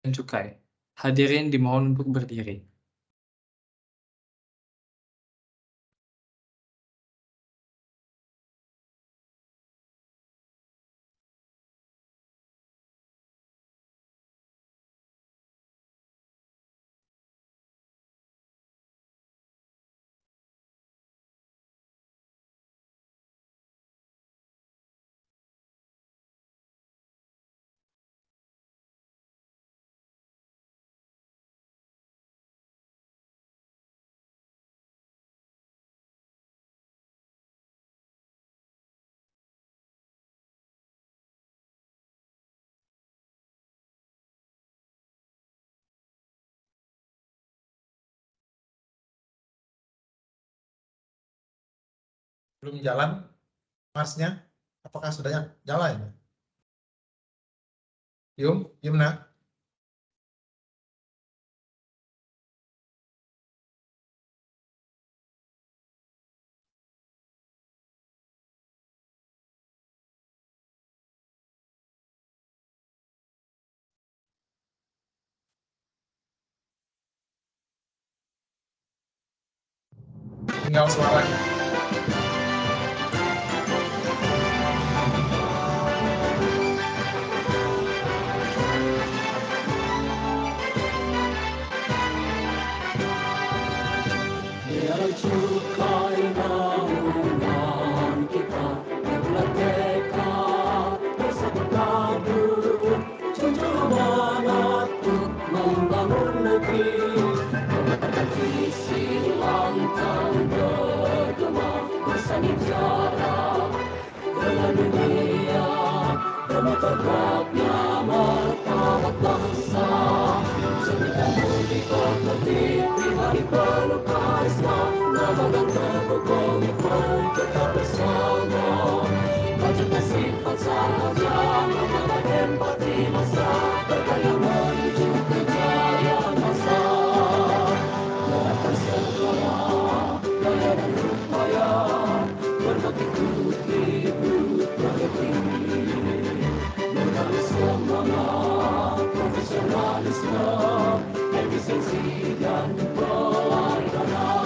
dan Cukai. Hadirin dimohon untuk berdiri. Belum jalan Marsnya? Apakah sudah jalan? Yumna? Tinggal suaranya. Biar cukai naungan kita bulan tekad bersatu tabur junjung amanat untuk membangun negeri menebarkan visi lantang bergema bersandiwara dengan dunia demi tegaknya martabat bangsa. Senyum budi pekerti pribadi penuh karisma, nama dan teguh komitmen kita bersama. Wajibkan sifat sahaja, menambah empati masa, berdaya menuju kejayaan masa. Gerakan segala daya dan upaya, berbakti untuk hidup proyekti. Menaruh semangat profesionalisme, efisiensi dan pelayanan.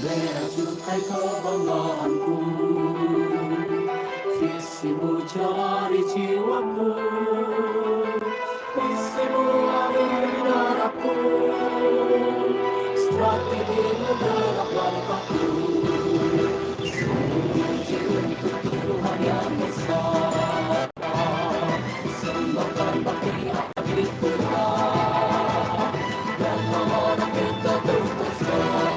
Bea cukai kebanggaanku, visimu jadi jiwaku, visimu air darahku, strategimu gerak langkahku. Menuju untuk Tuhan yang besar, sembahkan bakti abdi Tuhan, dan memohon kita teruskan,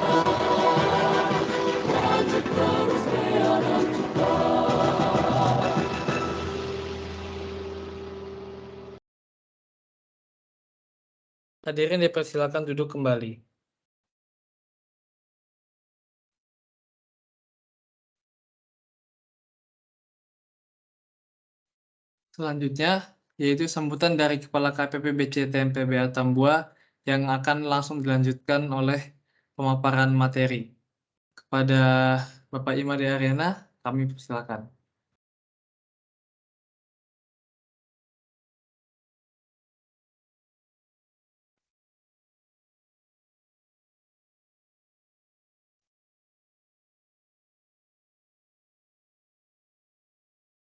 lanjut terus bea dan cukai. Hadirin dipersilakan duduk kembali. Selanjutnya, yaitu sambutan dari Kepala KPPBC TMPBA Tambua yang akan langsung dilanjutkan oleh pemaparan materi. Kepada Bapak Imade Ariana, kami persilakan.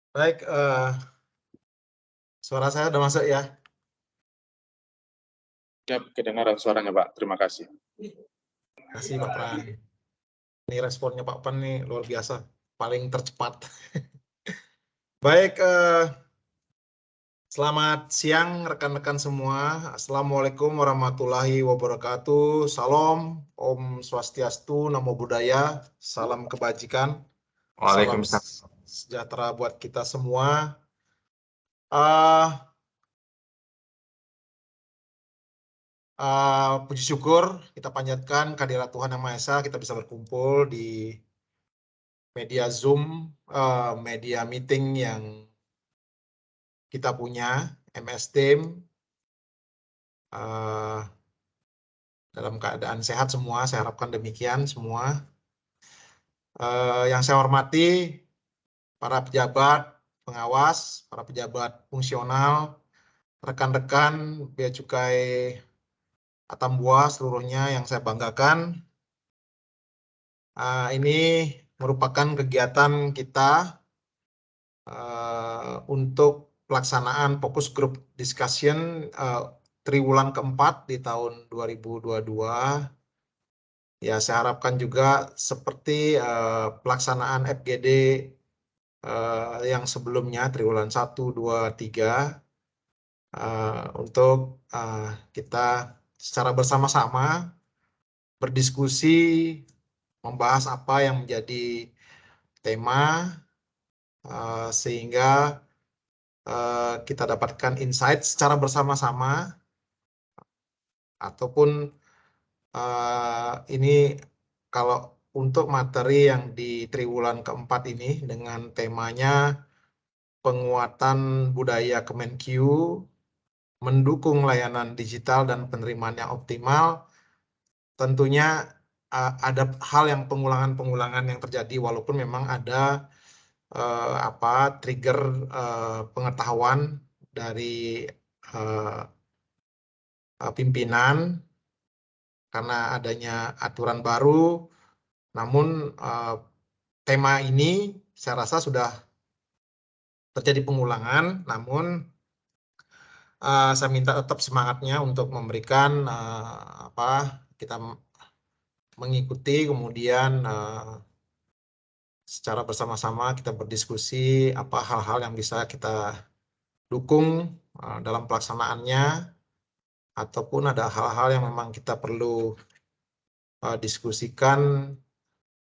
Baik, suara saya sudah masuk ya? Ya, kedengaran suaranya, Pak. Terima kasih. Terima kasih Pak Pran. Ini responnya Pak Pran nih luar biasa, paling tercepat. Baik, selamat siang rekan-rekan semua. Assalamualaikum warahmatullahi wabarakatuh. Salam, Om Swastiastu, Namo Buddhaya, salam kebajikan, salam sejahtera buat kita semua. Puji syukur kita panjatkan kehadirat Tuhan Yang Maha Esa, kita bisa berkumpul di media Zoom, media meeting yang kita punya, MS Team, dalam keadaan sehat semua, saya harapkan demikian semua. Yang saya hormati para pejabat pengawas, para pejabat fungsional, rekan-rekan Bea Cukai Atambua seluruhnya yang saya banggakan. Ini merupakan kegiatan kita untuk pelaksanaan fokus group discussion triwulan keempat di tahun 2022. Ya, saya harapkan juga seperti pelaksanaan FGD yang sebelumnya triwulan 1, 2, 3 untuk kita secara bersama-sama berdiskusi membahas apa yang menjadi tema sehingga kita dapatkan insight secara bersama-sama ataupun ini kalau untuk materi yang di triwulan keempat ini dengan temanya penguatan budaya Kemenq, mendukung layanan digital dan penerimaan yang optimal, tentunya ada hal yang pengulangan-pengulangan yang terjadi walaupun memang ada trigger pengetahuan dari pimpinan karena adanya aturan baru. Namun tema ini saya rasa sudah terjadi pengulangan, namun saya minta tetap semangatnya untuk memberikan kita mengikuti, kemudian secara bersama-sama kita berdiskusi apa hal-hal yang bisa kita dukung dalam pelaksanaannya, ataupun ada hal-hal yang memang kita perlu diskusikan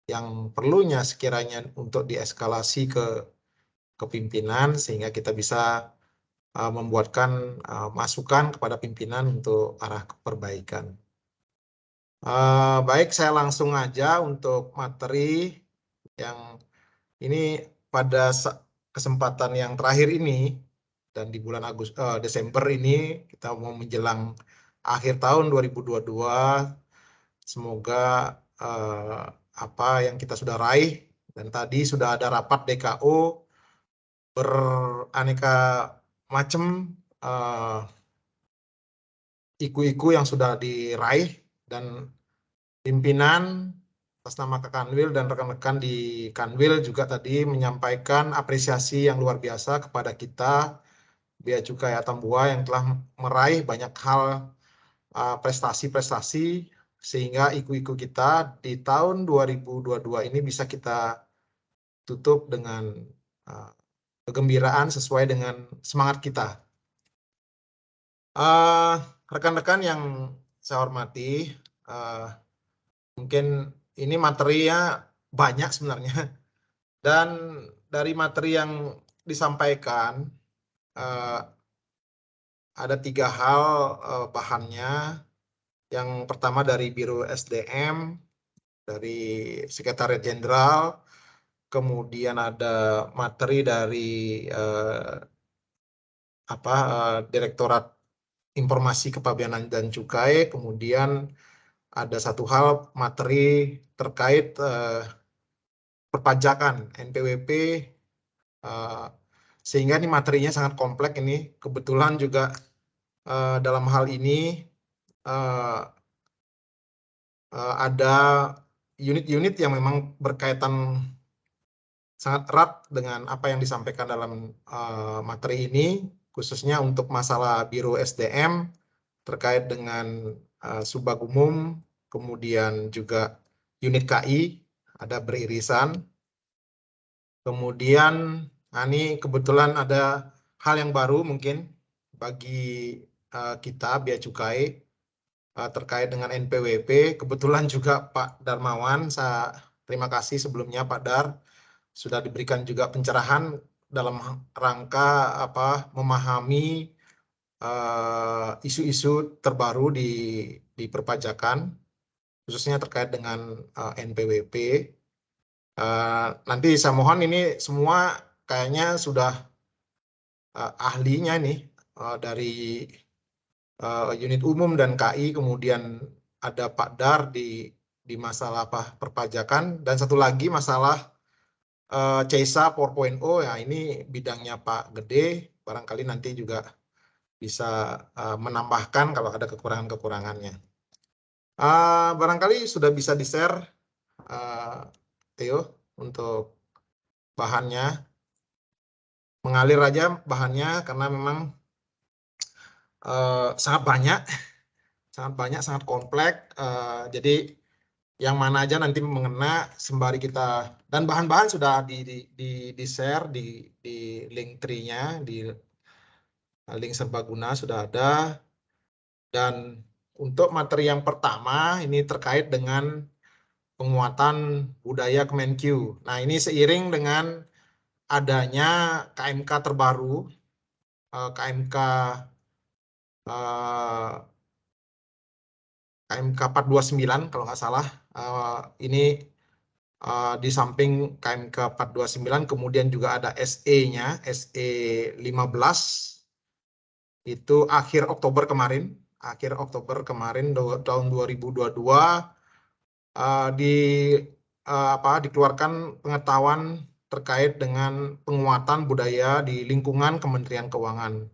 yang perlunya sekiranya untuk dieskalasi ke pimpinan sehingga kita bisa membuatkan masukan kepada pimpinan untuk arah perbaikan. Baik, saya langsung aja untuk materi yang ini pada kesempatan yang terakhir ini dan di bulan Desember ini kita mau menjelang akhir tahun 2022. Semoga apa yang kita sudah raih dan tadi sudah ada rapat DKO beraneka macam iku-iku yang sudah diraih dan pimpinan atas nama Kak Kanwil dan rekan-rekan di Kanwil juga tadi menyampaikan apresiasi yang luar biasa kepada kita Bea Cukai Atambua yang telah meraih banyak hal prestasi-prestasi sehingga iku-iku kita di tahun 2022 ini bisa kita tutup dengan kegembiraan sesuai dengan semangat kita. Rekan-rekan yang saya hormati, mungkin ini materinya banyak sebenarnya, dan dari materi yang disampaikan ada 3 hal bahannya. Yang pertama dari Biro SDM, dari Sekretariat Jenderal, kemudian ada materi dari Direktorat Informasi Kepabeanan dan Cukai, kemudian ada satu hal materi terkait perpajakan NPWP, sehingga ini materinya sangat kompleks ini. Kebetulan juga dalam hal ini ada unit-unit yang memang berkaitan sangat erat dengan apa yang disampaikan dalam materi ini, khususnya untuk masalah Biro SDM terkait dengan Subag Umum, kemudian juga unit KI ada beririsan. Kemudian ini kebetulan ada hal yang baru mungkin bagi kita Bea Cukai terkait dengan NPWP. Kebetulan juga Pak Darmawan, saya terima kasih sebelumnya Pak Dar, sudah diberikan juga pencerahan dalam rangka memahami isu-isu terbaru di perpajakan, khususnya terkait dengan NPWP. Nanti saya mohon ini semua kayaknya sudah ahlinya nih dari unit umum dan KI, kemudian ada Pak Dar di masalah perpajakan, dan satu lagi masalah CESA 4.0 ya, ini bidangnya Pak Gede, barangkali nanti juga bisa menambahkan kalau ada kekurangan-kekurangannya. Barangkali sudah bisa di-share, Theo, untuk bahannya. Mengalir aja bahannya karena memang sangat banyak, sangat kompleks. Jadi yang mana aja nanti mengena sembari kita, dan bahan-bahan sudah di-share di link tree-nya, di link serbaguna sudah ada. Dan untuk materi yang pertama ini terkait dengan penguatan budaya Kemenkyu. Nah, ini seiring dengan adanya KMK terbaru, KMK 429 kalau nggak salah. Ini di samping KMK 429 kemudian juga ada SE-nya, SE 15 itu akhir Oktober kemarin tahun 2022 dikeluarkan pengetahuan terkait dengan penguatan budaya di lingkungan Kementerian Keuangan.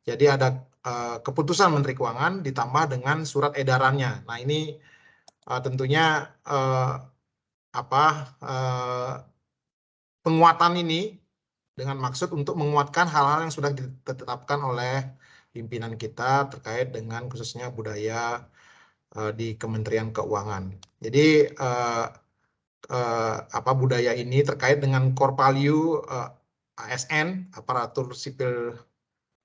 Jadi ada keputusan Menteri Keuangan ditambah dengan surat edarannya. Nah, ini tentunya penguatan ini dengan maksud untuk menguatkan hal-hal yang sudah ditetapkan oleh pimpinan kita terkait dengan khususnya budaya di Kementerian Keuangan. Jadi budaya ini terkait dengan core value ASN, aparatur sipil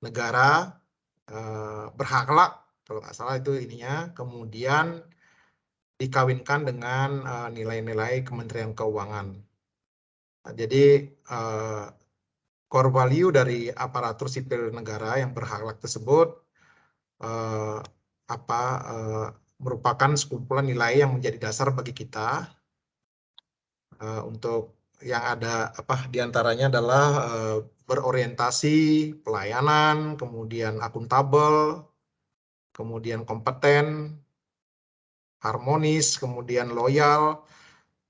negara, berhaklah kalau nggak salah itu ininya, kemudian dikawinkan dengan nilai-nilai Kementerian Keuangan. Nah, jadi core value dari aparatur sipil negara yang berhaklah tersebut merupakan sekumpulan nilai yang menjadi dasar bagi kita untuk yang ada diantaranya adalah berorientasi pelayanan, kemudian akuntabel, kemudian kompeten, harmonis, kemudian loyal,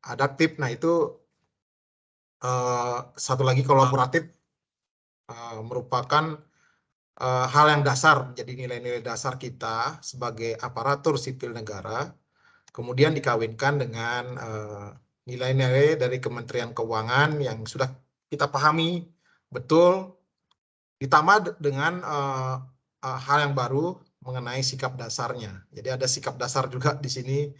adaptif. Nah, itu satu lagi kolaboratif merupakan hal yang dasar, menjadi nilai-nilai dasar kita sebagai aparatur sipil negara, kemudian dikawinkan dengan nilai-nilai dari Kementerian Keuangan yang sudah kita pahami betul, ditambah dengan hal yang baru mengenai sikap dasarnya. Jadi ada sikap dasar juga di sini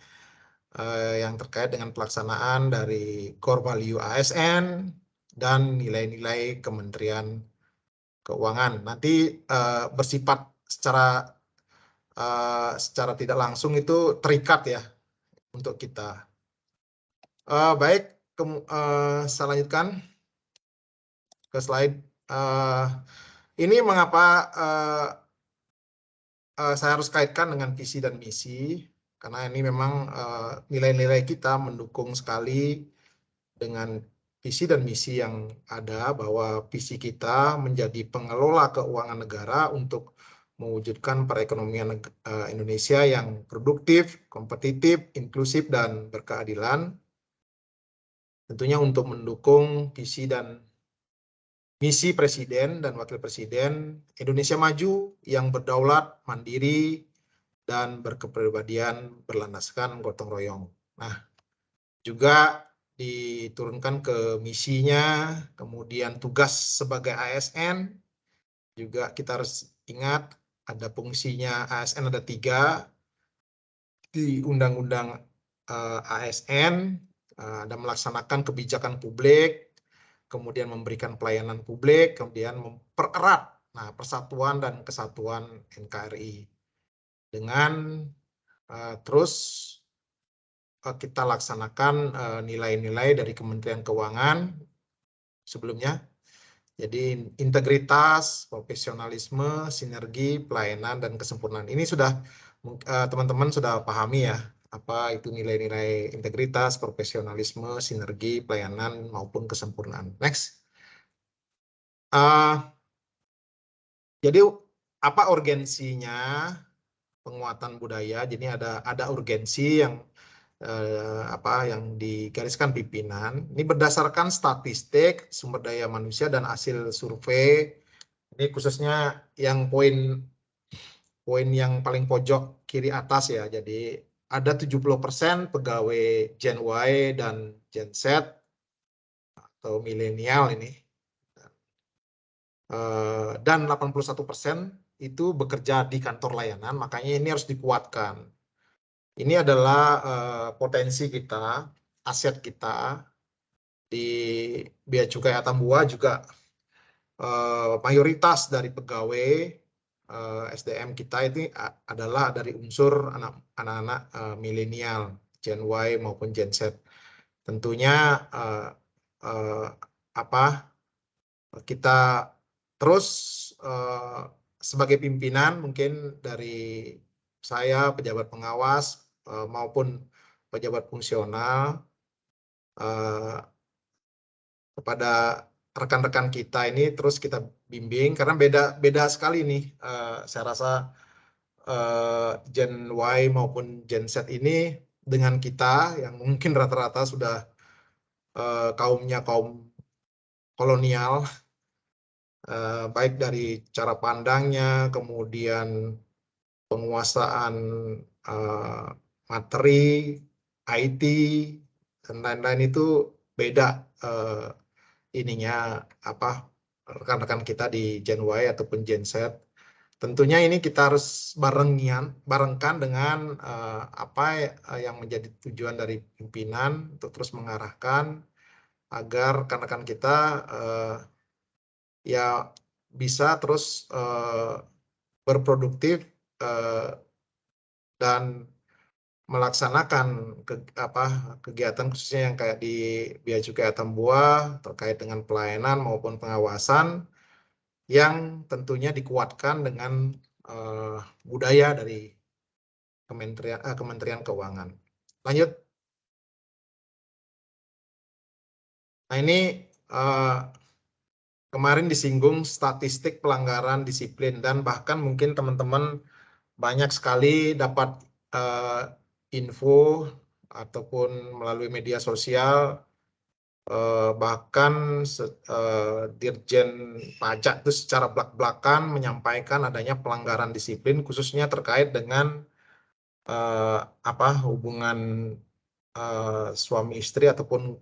yang terkait dengan pelaksanaan dari core value ASN dan nilai-nilai Kementerian Keuangan. Nanti bersifat secara tidak langsung itu terikat ya untuk kita. Baik, saya lanjutkan ke slide. Ini mengapa saya harus kaitkan dengan visi dan misi, karena ini memang nilai-nilai kita mendukung sekali dengan visi dan misi yang ada, bahwa visi kita menjadi pengelola keuangan negara untuk mewujudkan perekonomian Indonesia yang produktif, kompetitif, inklusif, dan berkeadilan. Tentunya untuk mendukung visi dan misi Presiden dan Wakil Presiden Indonesia Maju yang berdaulat, mandiri, dan berkepribadian berlandaskan gotong royong. Nah, juga diturunkan ke misinya, kemudian tugas sebagai ASN, juga kita harus ingat ada fungsinya ASN ada 3 di Undang-Undang ASN, ada melaksanakan kebijakan publik, kemudian memberikan pelayanan publik, kemudian mempererat persatuan dan kesatuan NKRI dengan terus kita laksanakan nilai-nilai dari Kementerian Keuangan sebelumnya. Jadi integritas, profesionalisme, sinergi, pelayanan, dan kesempurnaan. Ini sudah teman-teman sudah pahami ya, apa itu nilai-nilai integritas, profesionalisme, sinergi, pelayanan, maupun kesempurnaan. Next. Jadi apa urgensinya penguatan budaya? Jadi ada urgensi yang yang digariskan pimpinan. Ini berdasarkan statistik sumber daya manusia dan hasil survei Ini khususnya yang poin yang paling pojok kiri atas ya. Jadi ada 70% pegawai Gen Y dan Gen Z atau milenial ini. Dan 81% itu bekerja di kantor layanan, makanya ini harus dikuatkan. Ini adalah potensi kita, aset kita di Bea Cukai Atambua juga mayoritas dari pegawai SDM kita itu adalah dari unsur anak-anak milenial, Gen Y maupun Gen Z. Tentunya kita terus sebagai pimpinan mungkin dari saya pejabat pengawas maupun pejabat fungsional kepada rekan-rekan kita ini terus kita bimbing karena beda sekali nih saya rasa Gen Y maupun Gen Z ini dengan kita yang mungkin rata-rata sudah kaumnya kaum kolonial, baik dari cara pandangnya, kemudian penguasaan materi, IT, dan lain-lain itu beda ininya rekan-rekan kita di Gen Y ataupun Gen Z. Tentunya ini kita harus barengkan dengan apa yang menjadi tujuan dari pimpinan untuk terus mengarahkan agar rekan-rekan kita ya bisa terus berproduktif dan melaksanakan kegiatan khususnya yang kayak di Bea Cukai Atambua terkait dengan pelayanan maupun pengawasan yang tentunya dikuatkan dengan budaya dari Kementerian Keuangan. Lanjut. Nah ini kemarin disinggung statistik pelanggaran disiplin dan bahkan mungkin teman-teman banyak sekali dapat info ataupun melalui media sosial bahkan Dirjen Pajak itu secara belak-belakan menyampaikan adanya pelanggaran disiplin khususnya terkait dengan hubungan suami istri ataupun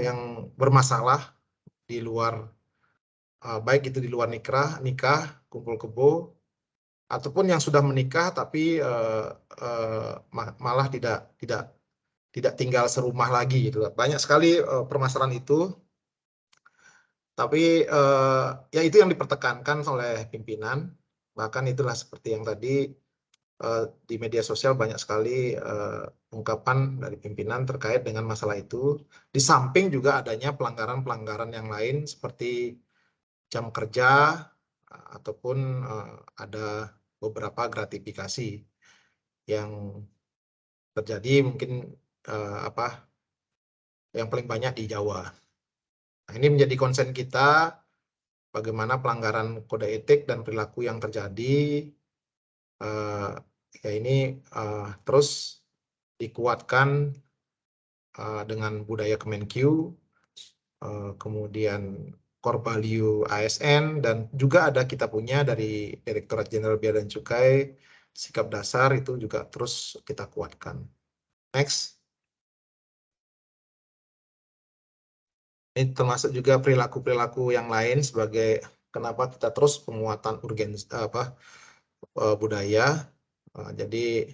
yang bermasalah di luar baik itu di luar nikah, kumpul kebo ataupun yang sudah menikah tapi malah tidak tinggal serumah lagi gitu. Banyak sekali permasalahan itu. Tapi ya itu yang dipertekankan oleh pimpinan. Bahkan itulah seperti yang tadi di media sosial banyak sekali ungkapan dari pimpinan terkait dengan masalah itu. Di samping juga adanya pelanggaran-pelanggaran yang lain seperti jam kerja ataupun ada beberapa gratifikasi yang terjadi mungkin yang paling banyak di Jawa. Nah, ini menjadi concern kita bagaimana pelanggaran kode etik dan perilaku yang terjadi ya ini terus dikuatkan dengan budaya Kemenkyu, kemudian core value ASN, dan juga ada kita punya dari Direktorat Jenderal Bea dan Cukai, sikap dasar itu juga terus kita kuatkan. Next. Ini termasuk juga perilaku-perilaku yang lain sebagai kenapa kita terus penguatan urgensi budaya. Jadi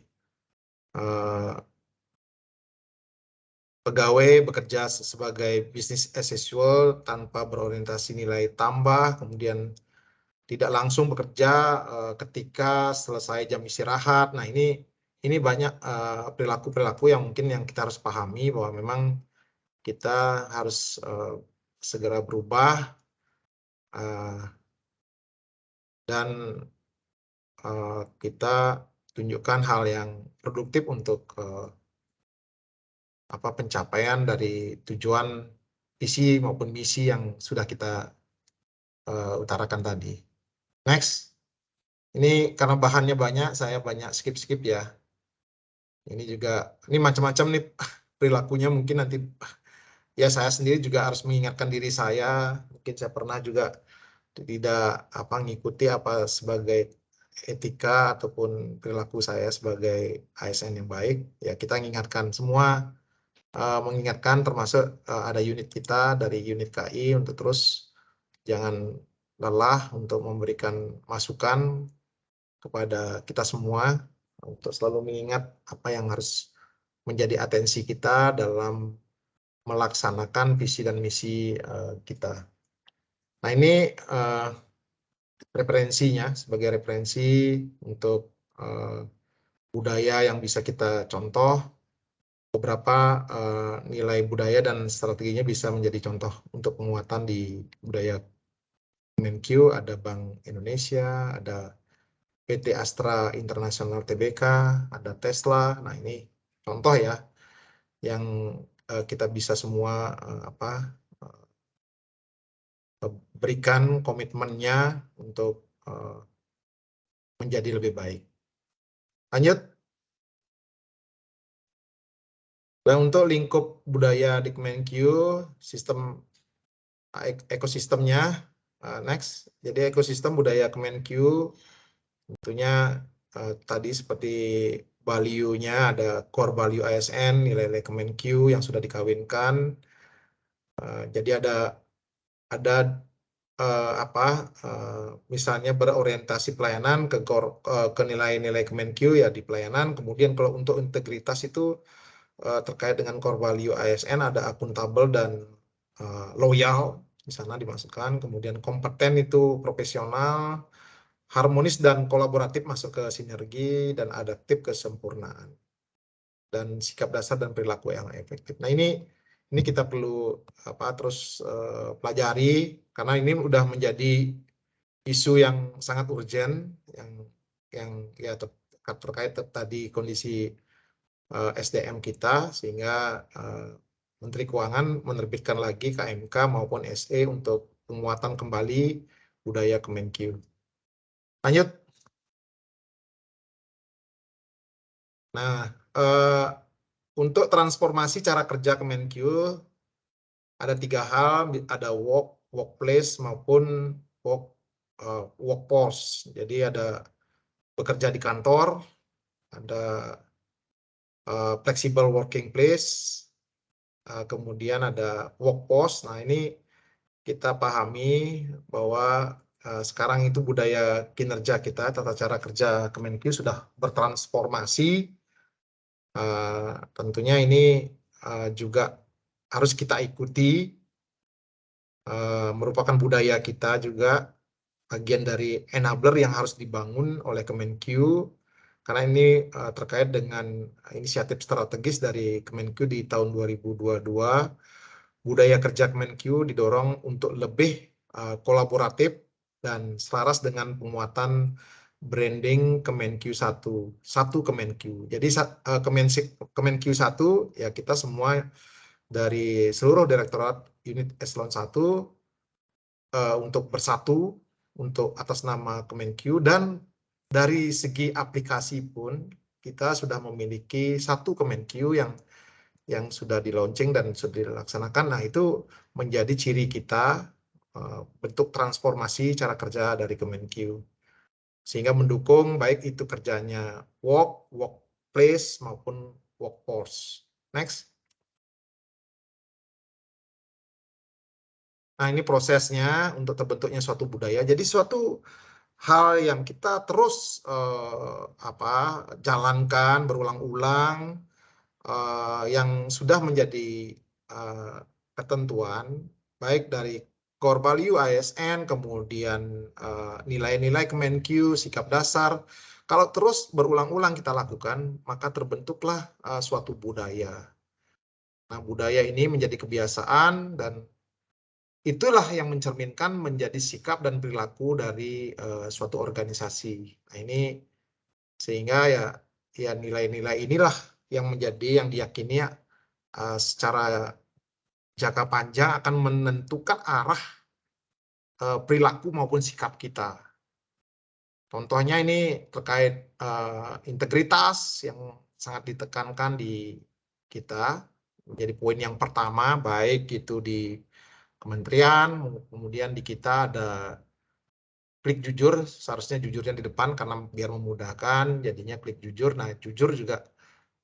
pegawai bekerja sebagai business as usual tanpa berorientasi nilai tambah, kemudian tidak langsung bekerja ketika selesai jam istirahat. Nah ini banyak perilaku-perilaku yang mungkin yang kita harus pahami bahwa memang kita harus segera berubah dan kita tunjukkan hal yang produktif untuk pencapaian dari tujuan visi maupun misi yang sudah kita utarakan tadi. Next. Ini karena bahannya banyak, saya banyak skip ya. Ini juga, ini macam-macam nih perilakunya mungkin nanti ya saya sendiri juga harus mengingatkan diri saya, mungkin saya pernah juga tidak ngikuti apa sebagai etika ataupun perilaku saya sebagai ASN yang baik. Ya kita mengingatkan semua, mengingatkan termasuk ada unit kita dari unit KI untuk terus jangan lelah untuk memberikan masukan kepada kita semua untuk selalu mengingat apa yang harus menjadi atensi kita dalam melaksanakan visi dan misi kita. Nah ini referensinya sebagai referensi untuk budaya yang bisa kita contoh, beberapa nilai budaya dan strateginya bisa menjadi contoh untuk penguatan di budaya Kemenkyu. Ada Bank Indonesia, ada PT Astra International Tbk, ada Tesla. Nah ini contoh ya yang kita bisa semua berikan komitmennya untuk menjadi lebih baik. Lanjut. Dan untuk lingkup budaya di Kemenkyu, sistem ekosistemnya, next. Jadi ekosistem budaya Kemenkyu tentunya tadi seperti value-nya ada core value ASN, nilai-nilai Kemenkyu yang sudah dikawinkan. Jadi ada misalnya berorientasi pelayanan ke nilai-nilai Kemenkyu ya di pelayanan. Kemudian kalau untuk integritas itu terkait dengan core value ASN ada akuntabel dan loyal di sana dimasukkan. Kemudian kompeten itu profesional, harmonis dan kolaboratif masuk ke sinergi, dan adaptif kesempurnaan, dan sikap dasar dan perilaku yang efektif. Nah ini kita perlu terus pelajari karena ini udah menjadi isu yang sangat urgent yang ya terkait tadi kondisi SDM kita, sehingga Menteri Keuangan menerbitkan lagi KMK maupun SE untuk penguatan kembali budaya Kemenkyu. Lanjut. Nah, untuk transformasi cara kerja Kemenkyu ada 3 hal, ada workplace maupun workforce. Jadi ada bekerja di kantor, ada flexible working place, kemudian ada workforce. Nah ini kita pahami bahwa sekarang itu budaya kinerja kita, tata cara kerja Kemenkyu sudah bertransformasi. Tentunya ini juga harus kita ikuti, merupakan budaya kita juga, bagian dari enabler yang harus dibangun oleh Kemenkyu, karena ini terkait dengan inisiatif strategis dari Kemenkyu di tahun 2022. Budaya kerja Kemenkyu didorong untuk lebih kolaboratif dan selaras dengan penguatan branding Kemenkyu 1 Kemenkyu. Jadi Kemenkyu 1 ya kita semua dari seluruh direktorat unit eselon 1 untuk bersatu untuk atas nama Kemenkyu, dan dari segi aplikasi pun kita sudah memiliki 1 Kemenkyu yang sudah di launching dan sudah dilaksanakan. Nah itu menjadi ciri kita, bentuk transformasi cara kerja dari Kemenkyu, sehingga mendukung baik itu kerjanya workplace maupun workforce. Next. Nah ini prosesnya untuk terbentuknya suatu budaya. Jadi suatu hal yang kita terus jalankan berulang-ulang, yang sudah menjadi ketentuan baik dari core value ASN, kemudian nilai-nilai Kemenkyu, sikap dasar. Kalau terus berulang-ulang kita lakukan, maka terbentuklah suatu budaya. Nah, budaya ini menjadi kebiasaan, dan itulah yang mencerminkan menjadi sikap dan perilaku dari suatu organisasi. Nah, ini sehingga ya nilai-nilai inilah yang menjadi yang diyakini secara jangka panjang akan menentukan arah perilaku maupun sikap kita. Contohnya ini terkait integritas yang sangat ditekankan di kita, menjadi poin yang pertama, baik itu di kementerian, kemudian di kita ada klik jujur, seharusnya jujurnya di depan karena biar memudahkan, jadinya klik jujur. Nah, jujur juga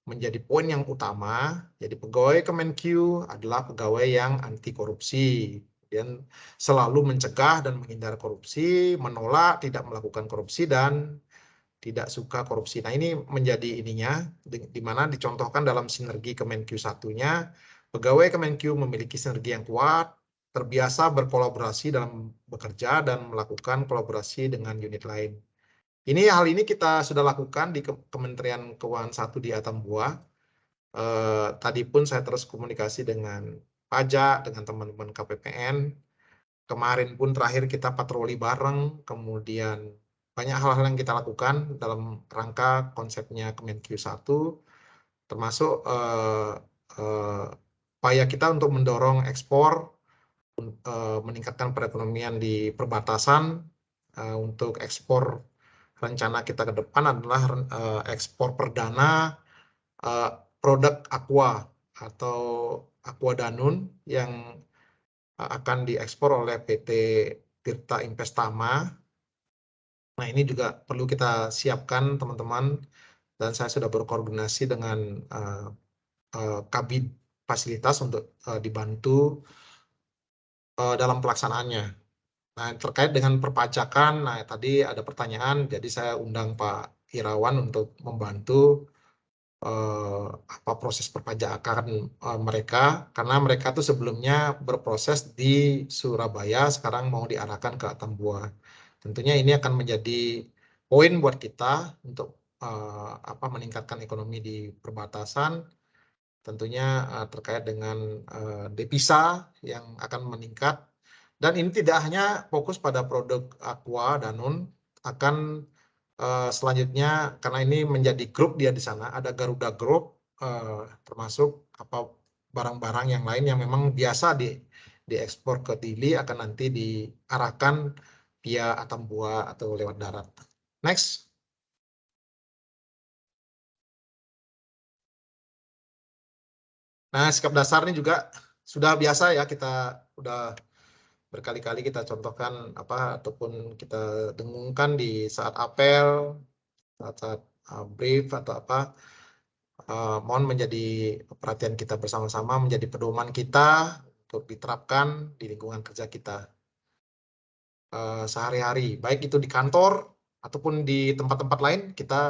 menjadi poin yang utama. Jadi pegawai Kemenq adalah pegawai yang anti korupsi, dan selalu mencegah dan menghindari korupsi, menolak tidak melakukan korupsi, dan tidak suka korupsi. Nah, ini menjadi ininya, di mana dicontohkan dalam sinergi Kemenq satunya, pegawai Kemenq memiliki sinergi yang kuat, terbiasa berkolaborasi dalam bekerja dan melakukan kolaborasi dengan unit lain. Hal ini kita sudah lakukan di Kementerian Keuangan 1 di Atambua. Tadi pun saya terus komunikasi dengan pajak, dengan teman-teman KPPN. Kemarin pun terakhir kita patroli bareng, kemudian banyak hal-hal yang kita lakukan dalam rangka konsepnya Kemenq 1, termasuk upaya kita untuk mendorong ekspor, meningkatkan perekonomian di perbatasan. Untuk ekspor, rencana kita ke depan adalah ekspor perdana produk aqua atau aqua Danun yang akan diekspor oleh PT Tirta Investama. Nah, ini juga perlu kita siapkan, teman-teman, dan saya sudah berkoordinasi dengan Kabid Fasilitas untuk dibantu dalam pelaksanaannya. Nah, terkait dengan perpajakan, nah tadi ada pertanyaan, jadi saya undang Pak Irawan untuk membantu proses perpajakan mereka, karena mereka tuh sebelumnya berproses di Surabaya, sekarang mau diarahkan ke Atambua. Tentunya ini akan menjadi poin buat kita untuk meningkatkan ekonomi di perbatasan. Tentunya terkait dengan devisa yang akan meningkat. Dan ini tidak hanya fokus pada produk aqua Danun, akan selanjutnya, karena ini menjadi grup dia di sana, ada Garuda Group, termasuk barang-barang yang lain yang memang biasa diekspor ke Dili akan nanti diarahkan via Atambua atau lewat darat. Next. Nah, sikap dasar ini juga sudah biasa ya, kita udah berkali-kali kita contohkan ataupun kita dengungkan di saat apel, saat brief atau mohon menjadi perhatian kita bersama-sama, menjadi pedoman kita untuk diterapkan di lingkungan kerja kita sehari-hari, baik itu di kantor ataupun di tempat-tempat lain. Kita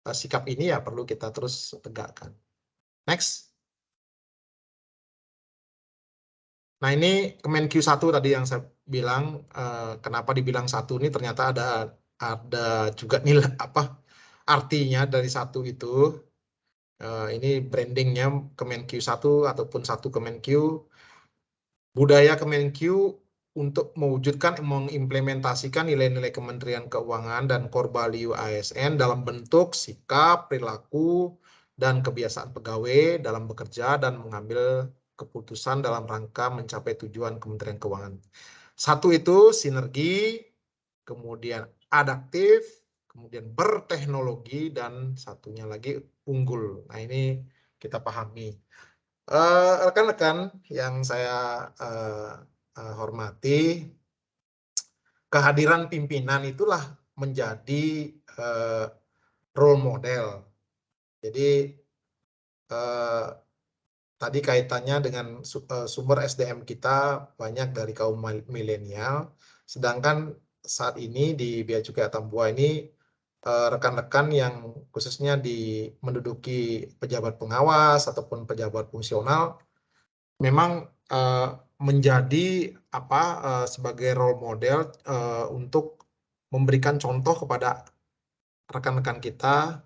sikap ini ya perlu kita terus tegakkan. Next. Nah, ini Kemenq 1 tadi yang saya bilang, kenapa dibilang 1 ini, ternyata ada juga nilai artinya dari 1 itu. Ini brandingnya Kemenq 1 ataupun 1 Kemenq. Budaya Kemenq untuk mewujudkan, mengimplementasikan nilai-nilai Kementerian Keuangan dan core value ASN dalam bentuk sikap, perilaku, dan kebiasaan pegawai dalam bekerja dan mengambil keputusan dalam rangka mencapai tujuan Kementerian Keuangan. 1 itu sinergi, kemudian adaptif, kemudian berteknologi, dan satunya lagi unggul. Nah, ini kita pahami. Rekan-rekan yang saya hormati, kehadiran pimpinan itulah menjadi role model. Jadi tadi kaitannya dengan sumber SDM kita banyak dari kaum milenial, sedangkan saat ini di Bea Cukai Atambua ini rekan-rekan yang khususnya menduduki pejabat pengawas ataupun pejabat fungsional memang menjadi sebagai role model untuk memberikan contoh kepada rekan-rekan kita,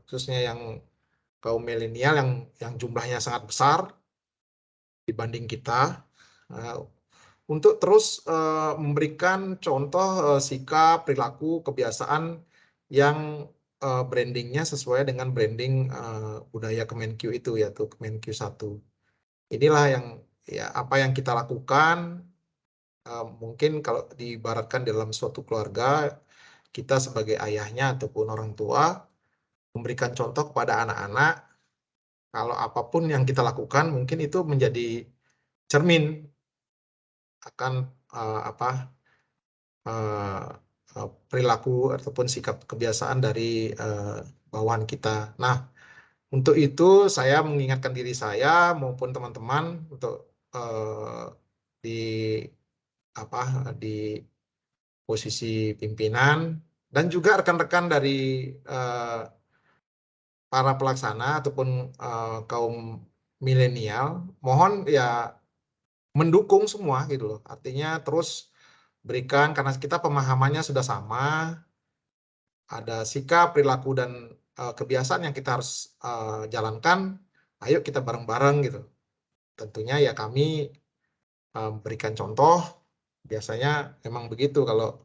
khususnya yang kaum milenial yang jumlahnya sangat besar dibanding kita, untuk terus memberikan contoh sikap, perilaku, kebiasaan yang brandingnya sesuai dengan branding budaya Kemenq itu, yaitu Kemenq 1. Inilah apa yang kita lakukan. Mungkin kalau diibaratkan dalam suatu keluarga, kita sebagai ayahnya ataupun orang tua memberikan contoh kepada anak-anak kalau apapun yang kita lakukan mungkin itu menjadi cermin akan perilaku ataupun sikap kebiasaan dari bawahan kita. Nah, untuk itu saya mengingatkan diri saya maupun teman-teman untuk di posisi pimpinan dan juga rekan-rekan dari para pelaksana ataupun kaum milenial, mohon ya mendukung semua gitu loh. Artinya terus berikan, karena kita pemahamannya sudah sama, ada sikap, perilaku, dan kebiasaan yang kita harus jalankan, ayo kita bareng-bareng gitu. Tentunya ya kami berikan contoh, biasanya memang begitu kalau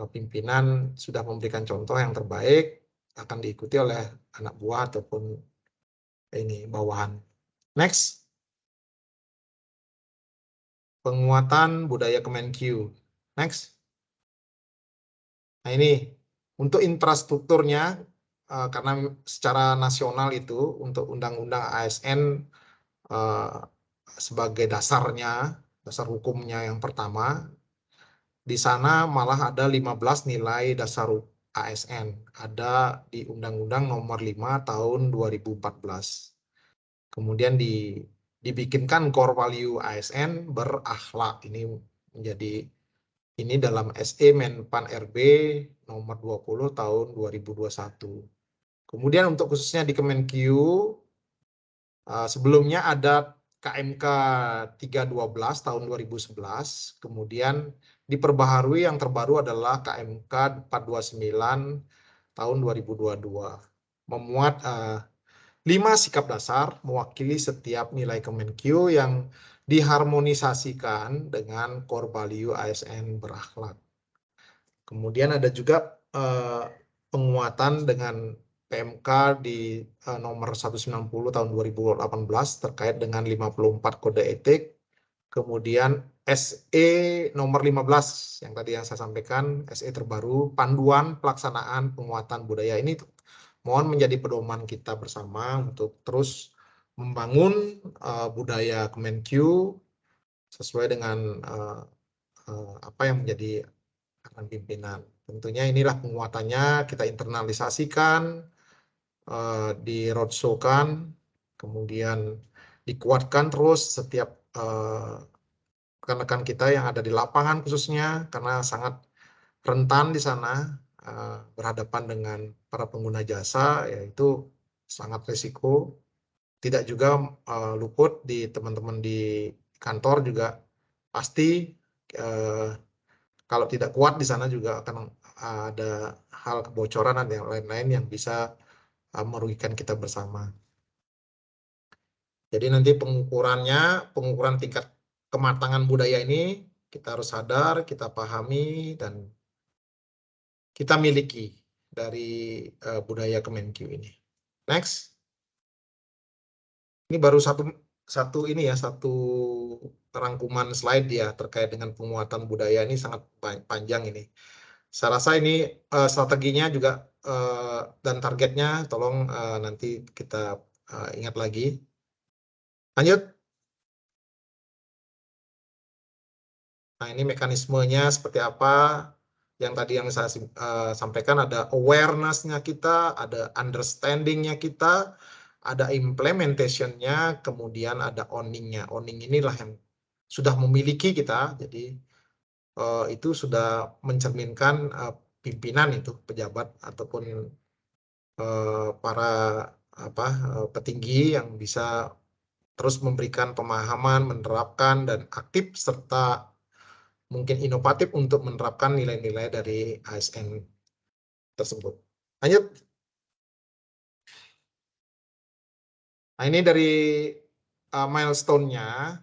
pimpinan sudah memberikan contoh yang terbaik, akan diikuti oleh anak buah ataupun ini bawahan. Next. Penguatan budaya Kemenkyu. Next. Nah ini, untuk infrastrukturnya, karena secara nasional itu untuk Undang-Undang ASN sebagai dasarnya, dasar hukumnya yang pertama, di sana malah ada 15 nilai dasar ASN, ada di Undang-Undang Nomor 5 Tahun 2014. Kemudian dibikinkan core value ASN berakhlak. Ini menjadi ini dalam SE Menpan RB Nomor 20 Tahun 2021. Kemudian untuk khususnya di Kemenkyu, sebelumnya ada KMK 312 tahun 2011, kemudian diperbaharui yang terbaru adalah KMK 429 tahun 2022. Memuat 5 sikap dasar mewakili setiap nilai Kemenkyu yang diharmonisasikan dengan core value ASN berakhlak. Kemudian ada juga penguatan dengan PMK di nomor 190 tahun 2018 terkait dengan 54 kode etik. Kemudian SE nomor 15 yang tadi yang saya sampaikan, SE terbaru, panduan pelaksanaan penguatan budaya. Ini mohon menjadi pedoman kita bersama untuk terus membangun budaya Kemenkyu sesuai dengan apa yang menjadi arahan pimpinan. Tentunya inilah penguatannya, kita internalisasikan, di roadshow-kan, kemudian dikuatkan terus setiap rekan-rekan kita yang ada di lapangan khususnya, karena sangat rentan di sana berhadapan dengan para pengguna jasa, yaitu sangat risiko. Tidak juga luput di teman-teman di kantor juga pasti kalau tidak kuat di sana juga akan ada hal kebocoran dan yang lain-lain yang bisa merugikan kita bersama. Jadi nanti pengukuran tingkat kematangan budaya ini kita harus sadar, kita pahami, dan kita miliki dari budaya Kemenkyu ini. Next. Ini baru satu rangkuman slide ya terkait dengan penguatan budaya, ini sangat panjang ini. Saya rasa ini strateginya juga dan targetnya tolong nanti kita ingat lagi. Lanjut. Nah, ini mekanismenya seperti apa? Yang tadi yang saya sampaikan, ada awareness-nya kita, ada understanding-nya kita, ada implementation-nya, kemudian ada owning-nya. Owning inilah yang sudah memiliki kita, jadi itu sudah mencerminkan pimpinan itu, pejabat ataupun para petinggi yang bisa terus memberikan pemahaman, menerapkan, dan aktif serta mungkin inovatif untuk menerapkan nilai-nilai dari ASN tersebut. Lanjut. Nah, ini dari milestone-nya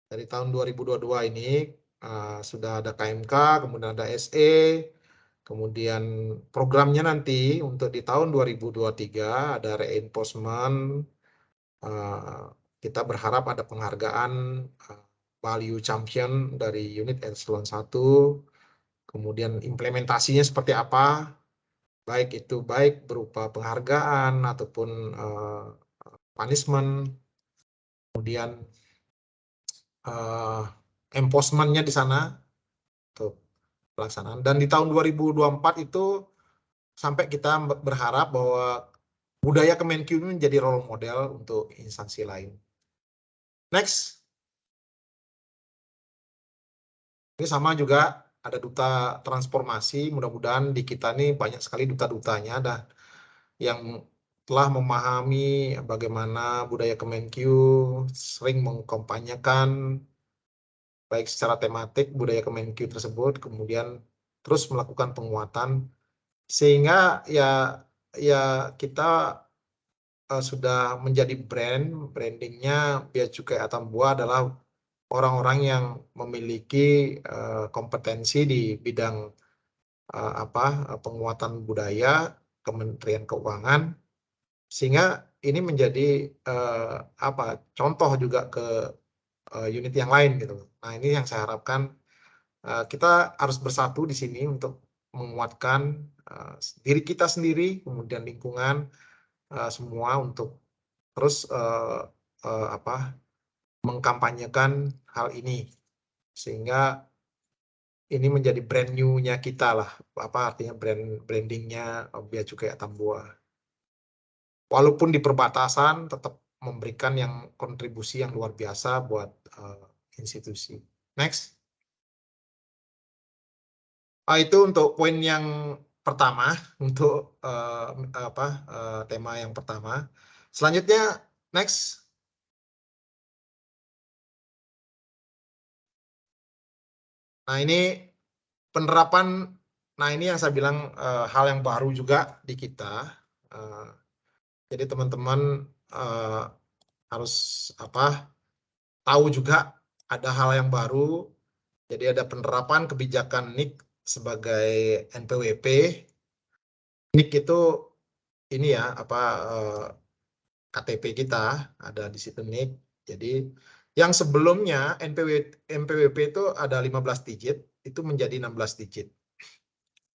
dari tahun 2022 ini sudah ada KMK, kemudian ada SE, kemudian programnya nanti untuk di tahun 2023 ada reinforcement. Kita berharap ada penghargaan value champion dari unit Eselon 1, kemudian implementasinya seperti apa, baik berupa penghargaan ataupun punishment, kemudian enforcement-nya di sana untuk pelaksanaan. Dan di tahun 2024 itu sampai kita berharap bahwa budaya Kemenq ini menjadi role model untuk instansi lain. Next. Ini sama juga ada duta transformasi, mudah-mudahan di kita nih banyak sekali duta-dutanya dan yang telah memahami bagaimana budaya Kemenq sering mengkampanyekan baik secara tematik budaya Kemenq tersebut, kemudian terus melakukan penguatan sehingga ya kita sudah menjadi brandingnya Bea Cukai Atambua adalah orang-orang yang memiliki kompetensi di bidang penguatan budaya Kementerian Keuangan, sehingga ini menjadi contoh juga ke unit yang lain gitu. Nah, ini yang saya harapkan kita harus bersatu di sini untuk menguatkan diri kita sendiri, kemudian lingkungan semua untuk terus mengkampanyekan hal ini sehingga ini menjadi brand new-nya kita lah, artinya brandingnya Bea Cukai Atambua. Walaupun di perbatasan tetap memberikan yang kontribusi yang luar biasa buat institusi. Next. Itu untuk poin yang pertama, untuk tema yang pertama. Selanjutnya, next. Nah, ini penerapan, ini yang saya bilang hal yang baru juga di kita. Jadi teman-teman harus tahu juga ada hal yang baru. Jadi ada penerapan kebijakan NIK sebagai NPWP. NIK itu ini ya KTP kita ada di situ NIK. Jadi yang sebelumnya NPWP itu ada 15 digit, itu menjadi 16 digit.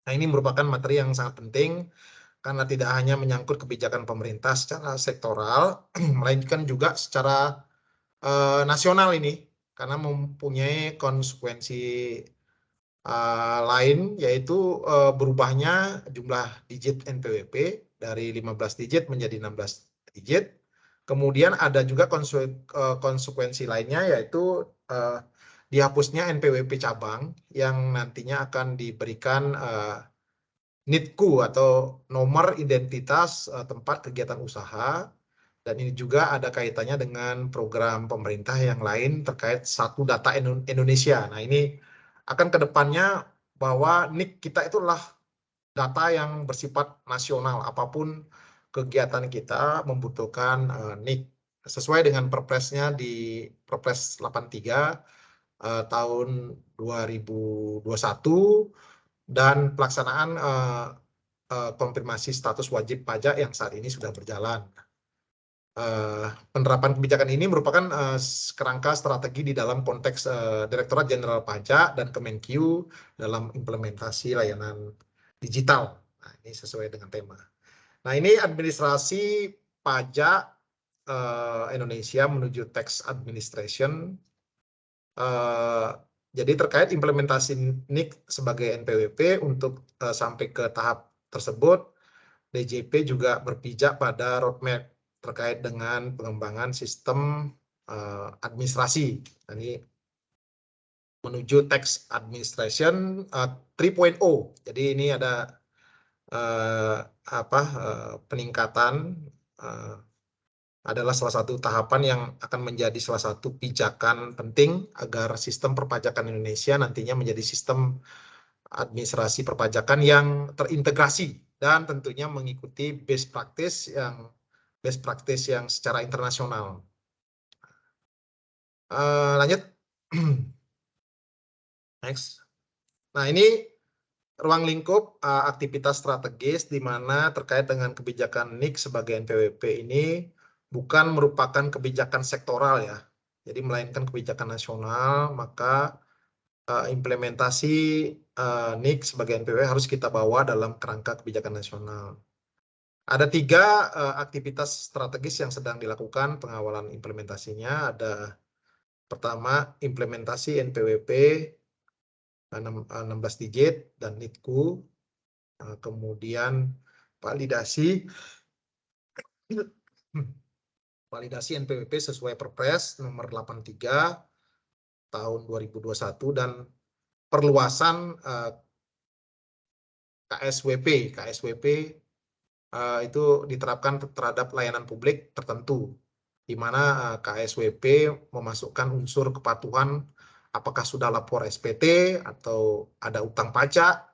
Nah, ini merupakan materi yang sangat penting karena tidak hanya menyangkut kebijakan pemerintah secara sektoral, melainkan juga secara nasional ini, karena mempunyai konsekuensi lain, yaitu berubahnya jumlah digit NPWP dari 15 digit menjadi 16 digit. Kemudian ada juga konsekuensi lainnya, yaitu dihapusnya NPWP cabang yang nantinya akan diberikan NITKU atau nomor identitas tempat kegiatan usaha, dan ini juga ada kaitannya dengan program pemerintah yang lain terkait Satu Data Indonesia. Nah, ini akan ke depannya bahwa NIK kita itulah data yang bersifat nasional, apapun kegiatan kita membutuhkan NIK sesuai dengan perpresnya di Perpres 83 tahun 2021 dan pelaksanaan konfirmasi status wajib pajak yang saat ini sudah berjalan. Penerapan kebijakan ini merupakan kerangka strategi di dalam konteks Direktorat Jenderal Pajak dan Kemenq dalam implementasi layanan digital. Nah, ini sesuai dengan tema. Nah, ini administrasi pajak Indonesia menuju tax administration. Jadi terkait implementasi NIK sebagai NPWP untuk sampai ke tahap tersebut, DJP juga berpijak pada roadmap terkait dengan pengembangan sistem administrasi. Ini menuju tax administration 3.0. Jadi ini ada peningkatan adalah salah satu tahapan yang akan menjadi salah satu pijakan penting agar sistem perpajakan Indonesia nantinya menjadi sistem administrasi perpajakan yang terintegrasi dan tentunya mengikuti best practice yang secara internasional. Lanjut. Next. Nah, ini ruang lingkup aktivitas strategis di mana terkait dengan kebijakan NIK sebagai NPWP ini bukan merupakan kebijakan sektoral ya. Jadi melainkan kebijakan nasional, maka implementasi NIK sebagai NPWP harus kita bawa dalam kerangka kebijakan nasional. Ada 3 aktivitas strategis yang sedang dilakukan pengawalan implementasinya. Ada pertama implementasi NPWP 16 digit dan NITKU, kemudian validasi NPWP sesuai Perpres nomor 83 tahun 2021 dan perluasan KSWP itu diterapkan terhadap layanan publik tertentu, di mana KSWP memasukkan unsur kepatuhan apakah sudah lapor SPT atau ada utang pajak,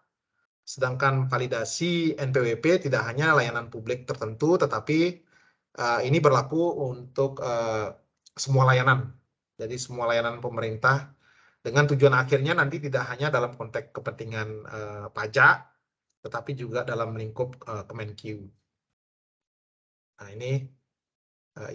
sedangkan validasi NPWP tidak hanya layanan publik tertentu, tetapi ini berlaku untuk semua layanan. Jadi semua layanan pemerintah dengan tujuan akhirnya nanti tidak hanya dalam konteks kepentingan pajak, tetapi juga dalam lingkup Kemenq. Nah, ini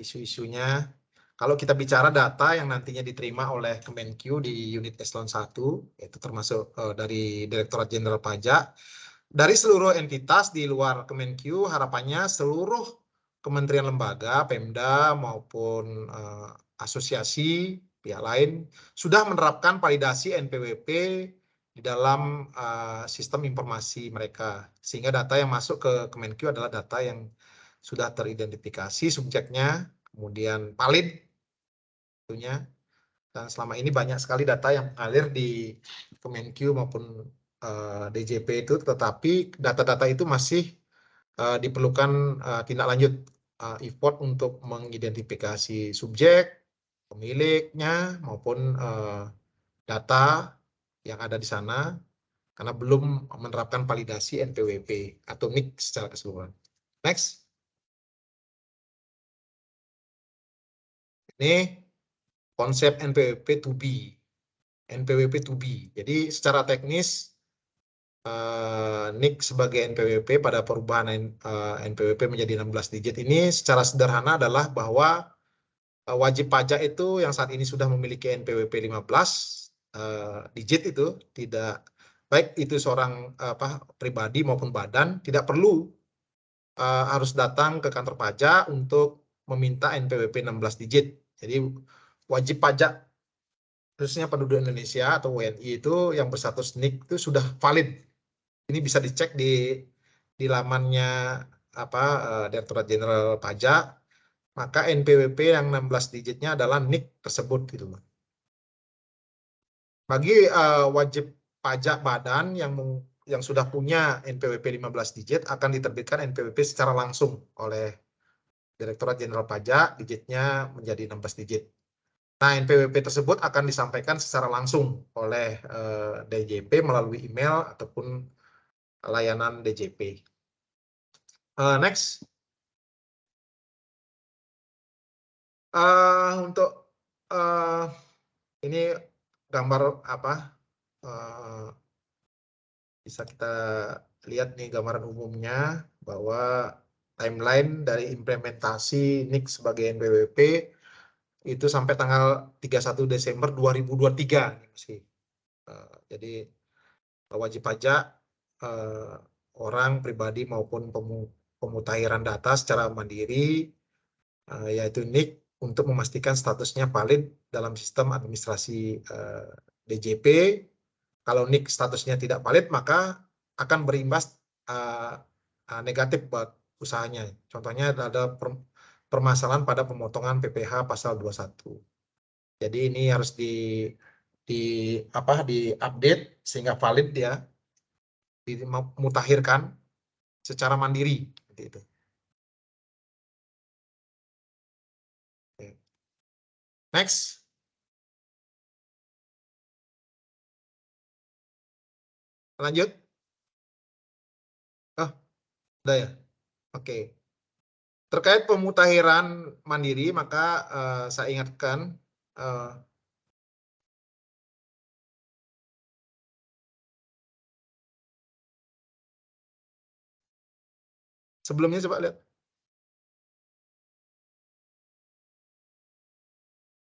isu-isunya. Kalau kita bicara data yang nantinya diterima oleh Kemenq di unit eselon 1, itu termasuk dari Direktorat Jenderal Pajak, dari seluruh entitas di luar Kemenq, harapannya seluruh kementerian lembaga, Pemda maupun asosiasi pihak lain sudah menerapkan validasi NPWP di dalam sistem informasi mereka, sehingga data yang masuk ke Kemenq adalah data yang sudah teridentifikasi subjeknya, kemudian valid tentunya. Dan selama ini banyak sekali data yang mengalir di Kemenq maupun DJP itu, tetapi data-data itu masih diperlukan tindak lanjut effort untuk mengidentifikasi subjek, pemiliknya maupun data yang ada di sana, karena belum menerapkan validasi NPWP atau NIK secara keseluruhan. Next. Ini konsep NPWP to be. NPWP to be. Jadi secara teknis NIK sebagai NPWP pada perubahan NPWP menjadi 16 digit ini secara sederhana adalah bahwa wajib pajak itu yang saat ini sudah memiliki NPWP 15 digit itu tidak, baik itu seorang pribadi maupun badan, tidak perlu harus datang ke kantor pajak untuk meminta NPWP 16 digit. Jadi wajib pajak khususnya penduduk Indonesia atau WNI itu yang berstatus NIK itu sudah valid. Ini bisa dicek di lamannya Direktorat Jenderal Pajak, maka NPWP yang 16 digitnya adalah NIK tersebut gitu. Bagi wajib pajak badan yang sudah punya NPWP 15 digit akan diterbitkan NPWP secara langsung oleh Direktorat Jenderal Pajak, digitnya menjadi 16 digit. Nah, NPWP tersebut akan disampaikan secara langsung oleh DJP melalui email ataupun layanan DJP. Next. Untuk ini gambar bisa kita lihat nih gambaran umumnya bahwa timeline dari implementasi NIK sebagai NPWP itu sampai tanggal 31 Desember 2023 masih. Jadi wajib pajak orang pribadi maupun pemutakhiran data secara mandiri yaitu NIK untuk memastikan statusnya valid dalam sistem administrasi DJP. Kalau NIK statusnya tidak valid, maka akan berimbas negatif buat usahanya. Contohnya ada permasalahan pada pemotongan PPh pasal 21. Jadi ini harus diupdate sehingga valid dia, dimutakhirkan secara mandiri seperti itu. Next. Lanjut. Oh, udah ya. Oke. Terkait pemutakhiran mandiri, maka saya ingatkan sebelumnya coba lihat.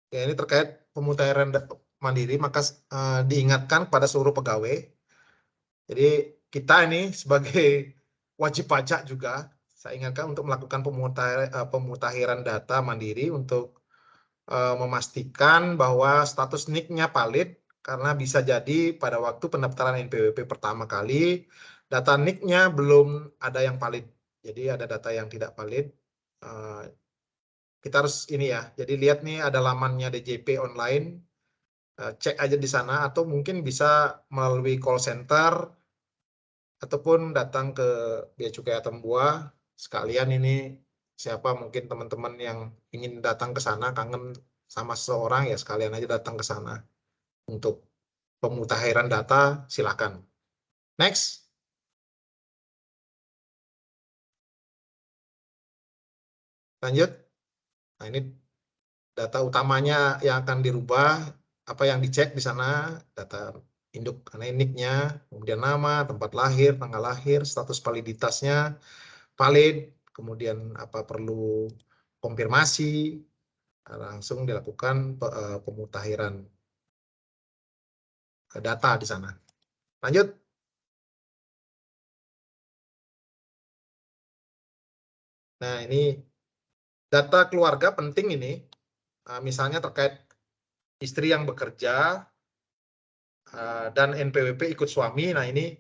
Ya, ini terkait pemutakhiran mandiri, maka diingatkan pada seluruh pegawai Jadi kita ini sebagai wajib pajak juga, saya ingatkan untuk melakukan pemutahiran data mandiri untuk memastikan bahwa status NIK-nya valid, karena bisa jadi pada waktu pendaftaran NPWP pertama kali, data NIK-nya belum ada yang valid. Jadi ada data yang tidak valid. Kita harus ini ya, jadi lihat nih ada lamannya DJP online, cek aja di sana, atau mungkin bisa melalui call center, ataupun datang ke Bea Cukai Atambua. Sekalian ini siapa mungkin teman-teman yang ingin datang ke sana, kangen sama seseorang, ya sekalian aja datang ke sana untuk pemutahiran data, silakan. Next. Lanjut. Nah, ini data utamanya yang akan dirubah, apa yang dicek di sana, data induk NIK-nya, kemudian nama, tempat lahir, tanggal lahir, status validitasnya valid, kemudian apa perlu konfirmasi, langsung dilakukan pemutahiran data di sana. Lanjut. Nah, ini data keluarga penting ini, misalnya terkait istri yang bekerja dan NPWP ikut suami. Nah, ini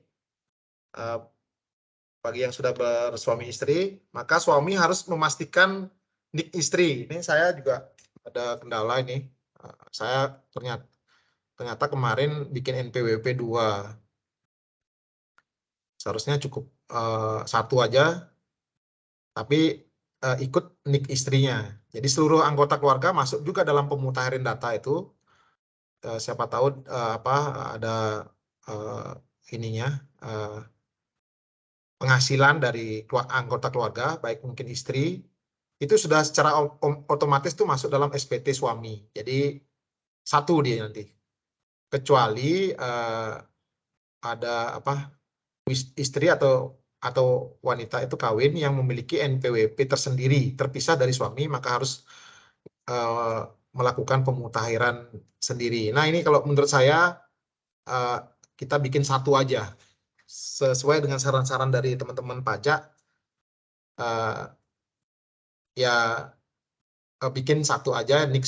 bagi yang sudah bersuami istri, maka suami harus memastikan NIK istri. Ini saya juga ada kendala ini. Saya ternyata kemarin bikin NPWP 2. Seharusnya cukup 1 aja, tapi ikut NIK istrinya. Jadi seluruh anggota keluarga masuk juga dalam pemutahiran data itu. Siapa tahu apa ada ininya penghasilan dari anggota keluarga, baik mungkin istri, itu sudah secara otomatis tuh masuk dalam SPT suami. Jadi 1 dia nanti. Kecuali ada apa istri atau wanita itu kawin yang memiliki NPWP tersendiri, terpisah dari suami, maka harus melakukan pemutahiran sendiri. Nah, ini kalau menurut saya kita bikin 1 aja, sesuai dengan saran-saran dari teman-teman pajak. Ya bikin 1 aja NIK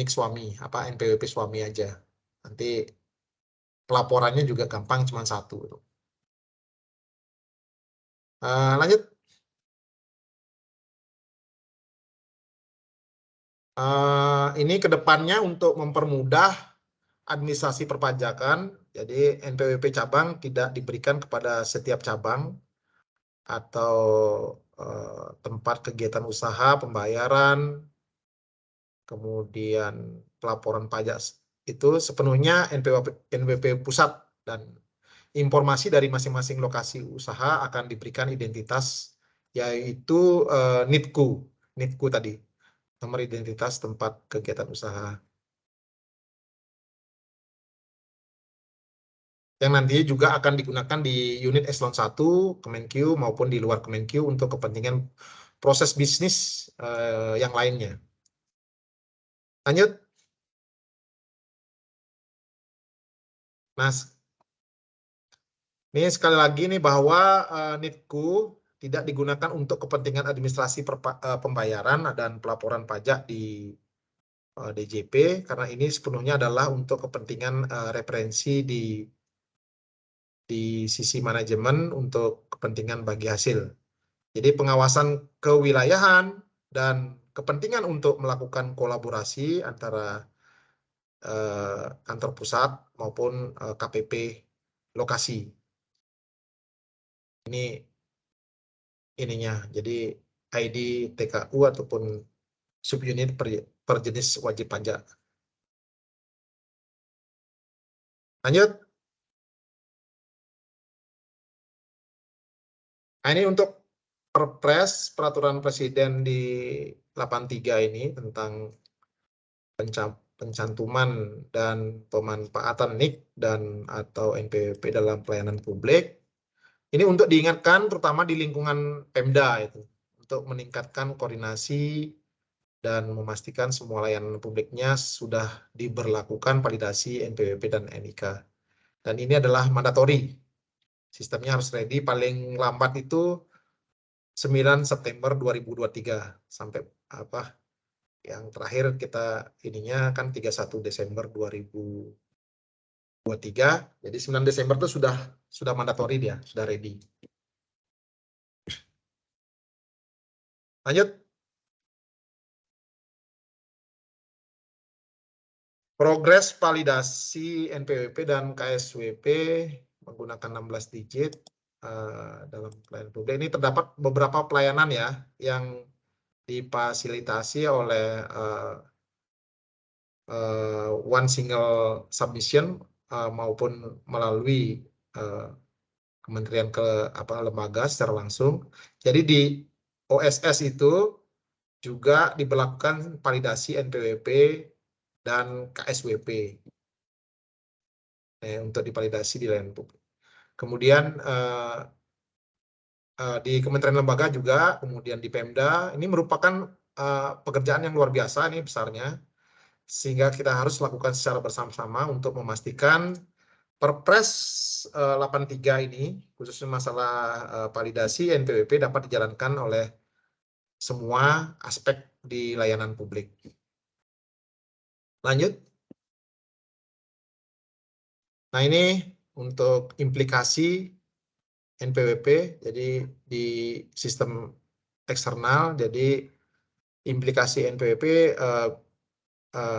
suami, apa NPWP suami aja. Nanti pelaporannya juga gampang, cuma 1. Lanjut. Ini kedepannya untuk mempermudah administrasi perpajakan, jadi NPWP cabang tidak diberikan kepada setiap cabang atau tempat kegiatan usaha, pembayaran, kemudian pelaporan pajak itu sepenuhnya NPWP pusat, dan informasi dari masing-masing lokasi usaha akan diberikan identitas, yaitu NITKU tadi, nomor identitas tempat kegiatan usaha. Yang nantinya juga akan digunakan di unit eselon 1 Kemenkyu maupun di luar Kemenkyu untuk kepentingan proses bisnis yang lainnya. Lanjut. Mas, ini sekali lagi nih bahwa NITKU tidak digunakan untuk kepentingan administrasi pembayaran dan pelaporan pajak di DJP, karena ini sepenuhnya adalah untuk kepentingan referensi di sisi manajemen untuk kepentingan bagi hasil. Jadi pengawasan kewilayahan dan kepentingan untuk melakukan kolaborasi antara kantor pusat maupun KPP lokasi. Ini ininya, jadi ID TKU ataupun subunit per jenis wajib pajak. Lanjut. Nah, ini untuk Perpres Peraturan Presiden di 83 ini tentang pencantuman dan pemanfaatan NIK dan atau NPWP dalam pelayanan publik. Ini untuk diingatkan terutama di lingkungan Pemda itu, untuk meningkatkan koordinasi dan memastikan semua layanan publiknya sudah diberlakukan validasi NPWP dan NIK. Dan ini adalah mandatori. Sistemnya harus ready paling lambat itu 9 September 2023 sampai apa yang terakhir kita ininya kan 31 Desember 2023. Jadi 9 Desember itu sudah mandatori dia, sudah ready. Lanjut. Progres validasi NPWP dan KSWP menggunakan 16 digit dalam pelayanan publik. Ini terdapat beberapa pelayanan ya yang difasilitasi oleh one single submission maupun melalui kementerian lembaga secara langsung. Jadi di OSS itu juga diberlakukan validasi NPWP dan KSWP untuk divalidasi di layanan publik. Kemudian di kementerian lembaga juga, kemudian di Pemda, ini merupakan pekerjaan yang luar biasa ini besarnya, sehingga kita harus lakukan secara bersama-sama untuk memastikan Perpres 83 ini, khususnya masalah validasi NPWP dapat dijalankan oleh semua aspek di layanan publik. Lanjut. Nah ini untuk implikasi NPWP, jadi di sistem eksternal, jadi implikasi NPWP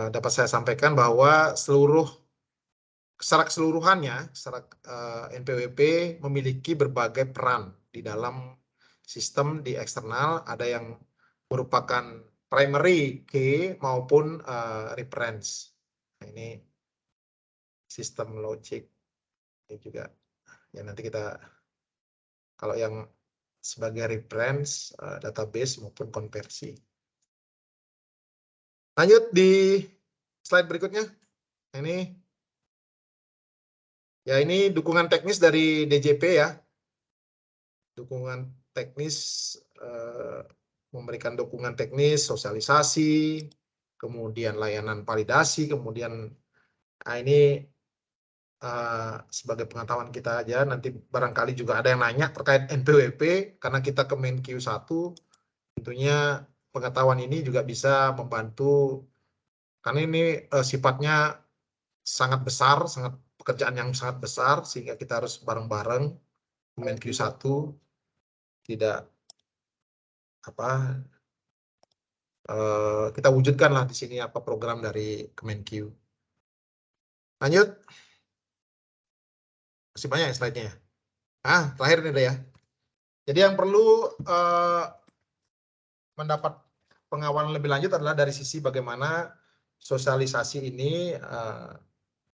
dapat saya sampaikan bahwa secara keseluruhannya, NPWP memiliki berbagai peran di dalam sistem di eksternal, ada yang merupakan primary key maupun reference. Nah, ini sistem logic ini juga ya nanti kita kalau yang sebagai reference database maupun konversi. Lanjut di slide berikutnya. Ini ya ini dukungan teknis dari DJP ya. Dukungan teknis memberikan dukungan teknis, sosialisasi, kemudian layanan validasi, kemudian ini sebagai pengetahuan kita aja, nanti barangkali juga ada yang nanya terkait NPWP, karena kita ke Menq 1, tentunya pengetahuan ini juga bisa membantu, karena ini sifatnya sangat besar, pekerjaan yang sangat besar, sehingga kita harus bareng-bareng ke Menq 1, tidak kita wujudkanlah di sini program dari Kemenq. Lanjut. Masih banyak ya slide-nya. Terakhir nih udah ya. Jadi yang perlu mendapat pengawalan lebih lanjut adalah dari sisi bagaimana sosialisasi ini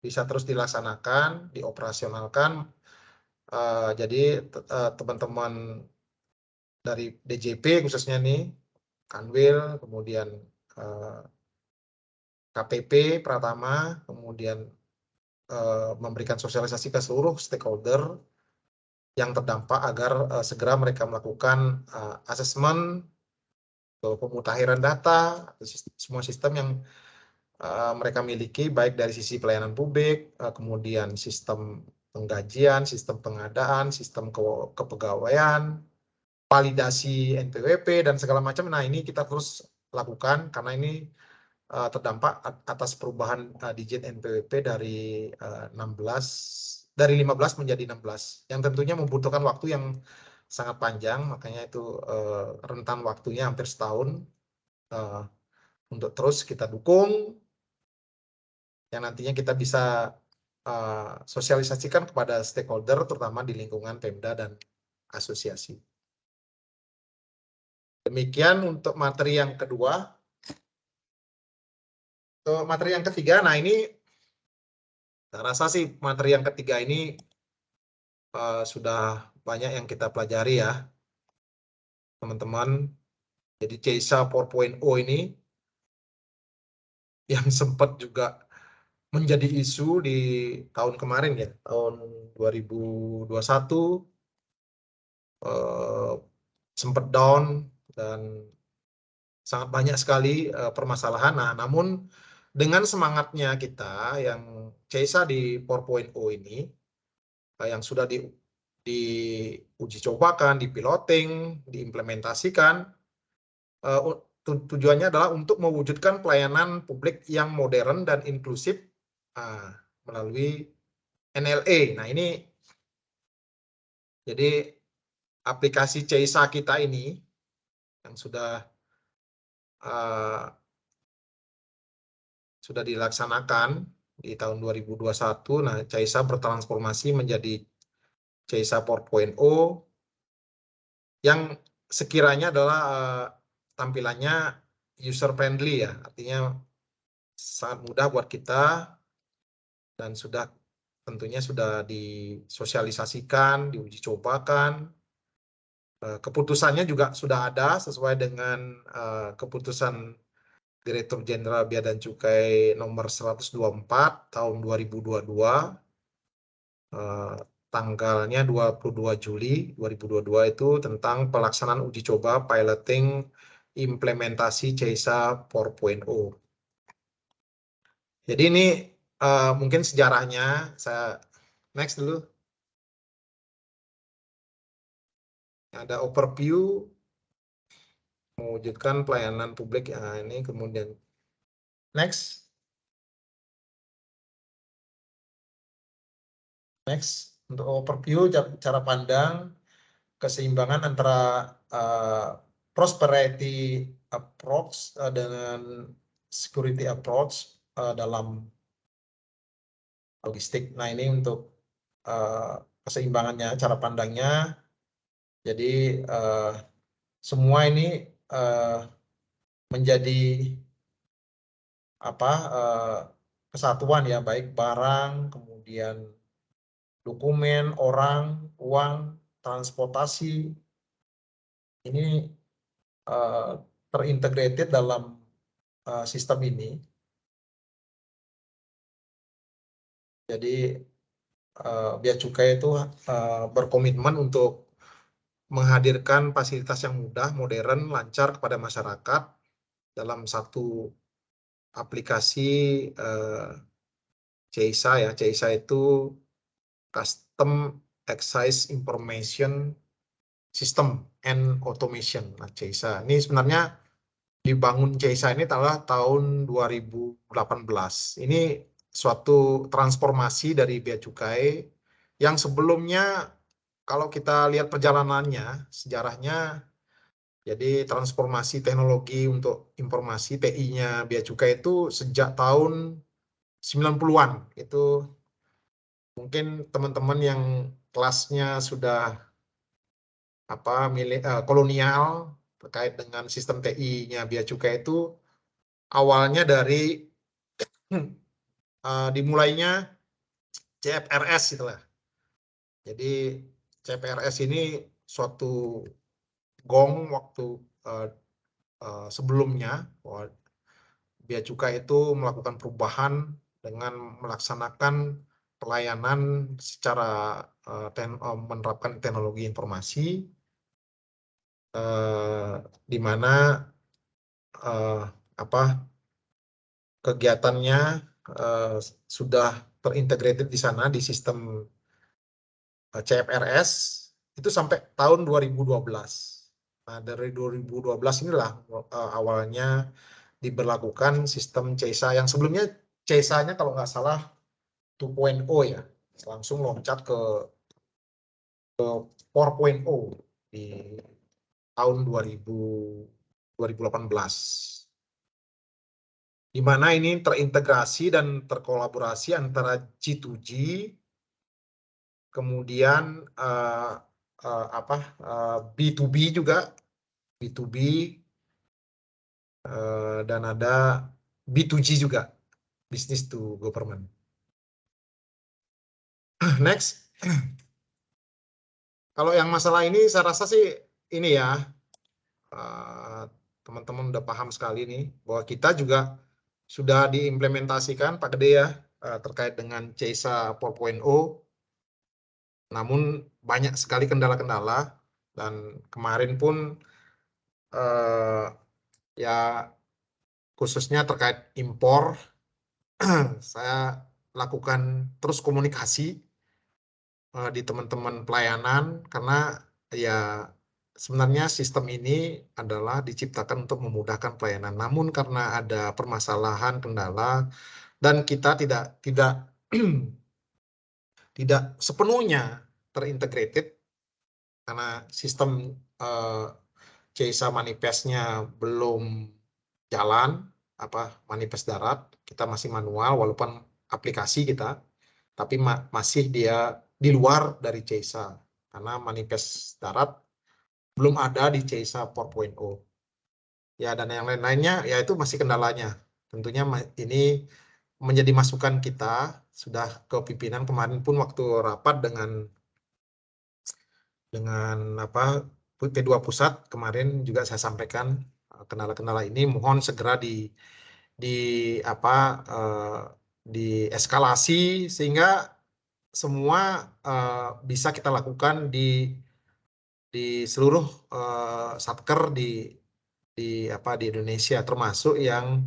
bisa terus dilaksanakan, dioperasionalkan. Jadi teman-teman dari DJP khususnya nih, Kanwil, kemudian KPP Pratama, kemudian memberikan sosialisasi ke seluruh stakeholder yang terdampak agar segera mereka melakukan asesmen, pemutakhiran data, semua sistem yang mereka miliki, baik dari sisi pelayanan publik, kemudian sistem penggajian, sistem pengadaan, sistem kepegawaian, validasi NPWP, dan segala macam. Nah ini kita terus lakukan karena ini terdampak atas perubahan digit NPWP dari 15 menjadi 16, yang tentunya membutuhkan waktu yang sangat panjang, makanya itu rentan waktunya hampir setahun untuk terus kita dukung, yang nantinya kita bisa sosialisasikan kepada stakeholder, terutama di lingkungan Pemda dan asosiasi. Demikian untuk materi yang kedua. Untuk materi yang ketiga, nah ini saya rasa sih materi yang ketiga ini sudah banyak yang kita pelajari ya, teman-teman. Jadi CISA 4.0 ini yang sempat juga menjadi isu di tahun kemarin ya, tahun 2021, sempat down dan sangat banyak sekali permasalahan. Nah, namun dengan semangatnya kita yang CISA di 4.0 ini, yang sudah diuji cobakan, dipiloting, diimplementasikan. Tujuannya adalah untuk mewujudkan pelayanan publik yang modern dan inklusif melalui NLA. Nah ini jadi aplikasi CEISA kita ini yang sudah dilaksanakan di tahun 2021. Nah, CEISA bertransformasi menjadi CEISA 4.0 yang sekiranya adalah tampilannya user friendly ya, artinya sangat mudah buat kita dan tentunya sudah disosialisasikan, diuji cobakan. Keputusannya juga sudah ada sesuai dengan keputusan Direktur Jenderal Bea dan Cukai nomor 124 tahun 2022, tanggalnya 22 Juli 2022 itu tentang pelaksanaan uji coba piloting implementasi CEISA 4.0. Jadi ini mungkin sejarahnya, saya next dulu. Ada overview mewujudkan pelayanan publik ini, kemudian next untuk overview cara pandang keseimbangan antara prosperity approach dengan security approach dalam logistik. Nah ini untuk keseimbangannya, cara pandangnya. Jadi semua ini menjadi kesatuan ya, baik barang, kemudian dokumen, orang, uang, transportasi. Ini terintegrated dalam sistem ini. Jadi Bea Cukai itu berkomitmen untuk menghadirkan fasilitas yang mudah, modern, lancar kepada masyarakat dalam satu aplikasi CEISA ya. CEISA itu Custom Excise Information System and Automation. Nah, CEISA ini sebenarnya dibangun CEISA ini tahun 2018. Ini suatu transformasi dari Bea Cukai yang sebelumnya kalau kita lihat perjalanannya, sejarahnya, jadi transformasi teknologi untuk informasi TI-nya Bea Cukai itu sejak tahun 90-an. Itu mungkin teman-teman yang kelasnya sudah kolonial terkait dengan sistem TI-nya Bea Cukai itu awalnya dari dimulainya CFRS itulah. Jadi CFRS ini suatu gong waktu sebelumnya Bea Cukai itu melakukan perubahan dengan melaksanakan pelayanan secara menerapkan teknologi informasi, di mana kegiatannya sudah terintegrated di sana di sistem CFRS itu sampai tahun 2012. Nah, dari 2012 inilah awalnya diberlakukan sistem CEISA yang sebelumnya CEISA-nya kalau nggak salah 2.0 ya, langsung loncat ke 4.0 di tahun 2018. Di mana ini terintegrasi dan terkolaborasi antara G2G, kemudian B2B juga, B2B, dan ada B2G juga, business to government. Next. Kalau yang masalah ini saya rasa sih ini ya, teman-teman udah paham sekali nih, bahwa kita juga sudah diimplementasikan Pak Gede ya, terkait dengan CEISA 4.0. Namun banyak sekali kendala-kendala, dan kemarin pun ya khususnya terkait impor, saya lakukan terus komunikasi di teman-teman pelayanan, karena ya sebenarnya sistem ini adalah diciptakan untuk memudahkan pelayanan. Namun karena ada permasalahan, kendala, dan kita tidak tidak sepenuhnya terintegrated karena sistem CISA manifestnya belum jalan, manifest darat, kita masih manual walaupun aplikasi kita, tapi masih dia di luar dari CISA karena manifest darat belum ada di CISA 4.0. Ya, dan yang lain-lainnya ya itu masih kendalanya. Tentunya ini menjadi masukan kita sudah ke pimpinan kemarin pun waktu rapat dengan P2 pusat kemarin juga saya sampaikan kendala-kendala ini mohon segera dieskalasi sehingga semua bisa kita lakukan di seluruh satker di Indonesia, termasuk yang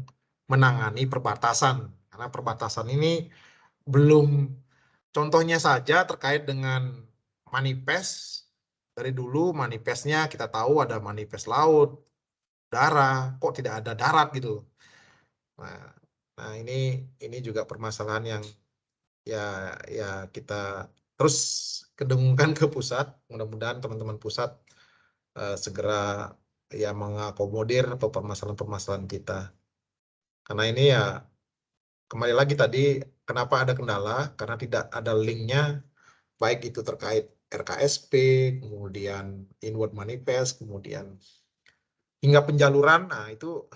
menangani perbatasan, karena perbatasan ini belum, contohnya saja terkait dengan manifest. Dari dulu manifestnya kita tahu ada manifest laut, udara, kok tidak ada darat gitu. Nah ini juga permasalahan yang ya kita terus kedengungkan ke pusat. Mudah-mudahan teman-teman pusat segera ya mengakomodir atau permasalahan-permasalahan kita. Karena ini ya kembali lagi tadi kenapa ada kendala, karena tidak ada linknya, baik itu terkait RKSP, kemudian inward manifest, kemudian hingga penjaluran. Nah itu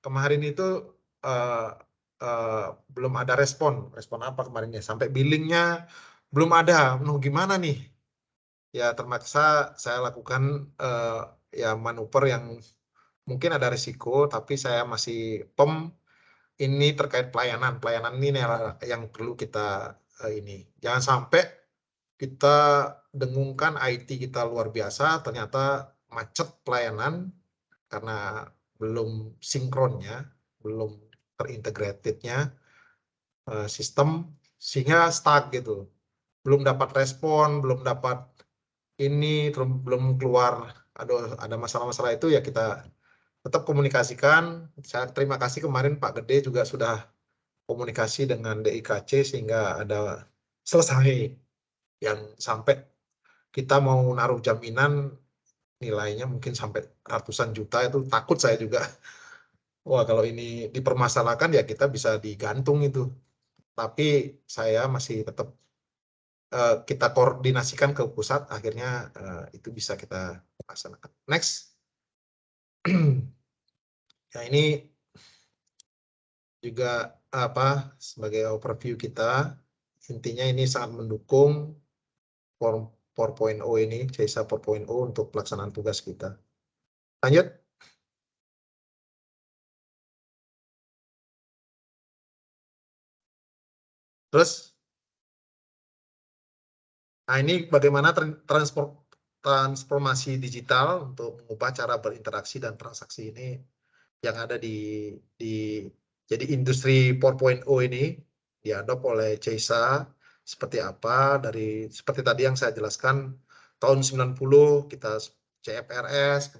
kemarin itu belum ada respon apa kemarin ya, sampai billingnya belum ada. Nah gimana nih? Ya terpaksa saya lakukan ya manuver yang mungkin ada risiko, tapi saya masih ini terkait pelayanan ini yang perlu kita ini. Jangan sampai kita dengungkan IT kita luar biasa, ternyata macet pelayanan karena belum sinkronnya, belum terintegratednya sistem, sehingga stuck gitu. Belum dapat respon, belum dapat ini, belum keluar, ada masalah-masalah itu ya kita tetap komunikasikan. Saya terima kasih kemarin Pak Gede juga sudah komunikasi dengan DIKC sehingga ada selesai, yang sampai kita mau naruh jaminan nilainya mungkin sampai ratusan juta, itu takut saya juga. Wah kalau ini dipermasalahkan ya kita bisa digantung itu. Tapi saya masih tetap kita koordinasikan ke pusat, akhirnya itu bisa kita laksanakan. Next. Ya ini juga sebagai overview kita, intinya ini sangat mendukung 4.0 ini, CISA 4.0 untuk pelaksanaan tugas kita. Lanjut. Terus, nah ini bagaimana transformasi digital untuk mengubah cara berinteraksi dan transaksi ini yang ada jadi industri 4.0 ini diadop oleh CISA seperti apa, seperti tadi yang saya jelaskan tahun 90 kita CFRS,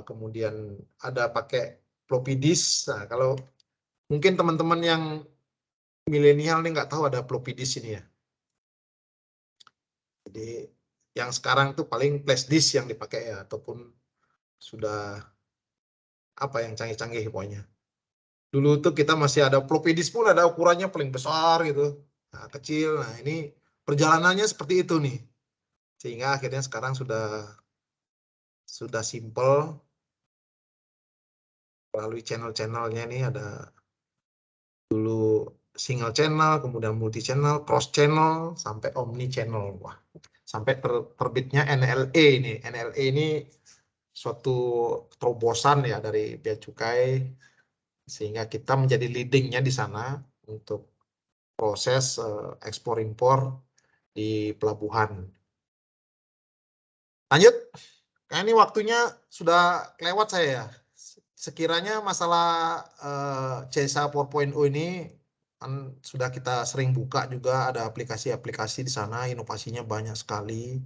kemudian ada pakai floppy disk. Nah, kalau mungkin teman-teman yang milenial nih nggak tahu ada floppy disk ini ya. Jadi yang sekarang tuh paling flash disk yang dipakai ya, ataupun sudah yang canggih-canggih pokoknya. Dulu tuh kita masih ada floppy disk pun ada ukurannya paling besar gitu, nah kecil. Nah ini perjalanannya seperti itu nih, sehingga akhirnya sekarang sudah simple melalui channel-channelnya. Ini ada dulu single channel, kemudian multi channel, cross channel, sampai omni channel. Wah, sampai terbitnya NLE ini. NLE ini suatu terobosan ya dari Bea Cukai, sehingga kita menjadi leadingnya di sana untuk proses ekspor impor di pelabuhan. Lanjut. Nah ini waktunya sudah lewat saya ya. Sekiranya masalah CISA 4.0 ini sudah kita sering buka juga, ada aplikasi-aplikasi di sana, inovasinya banyak sekali.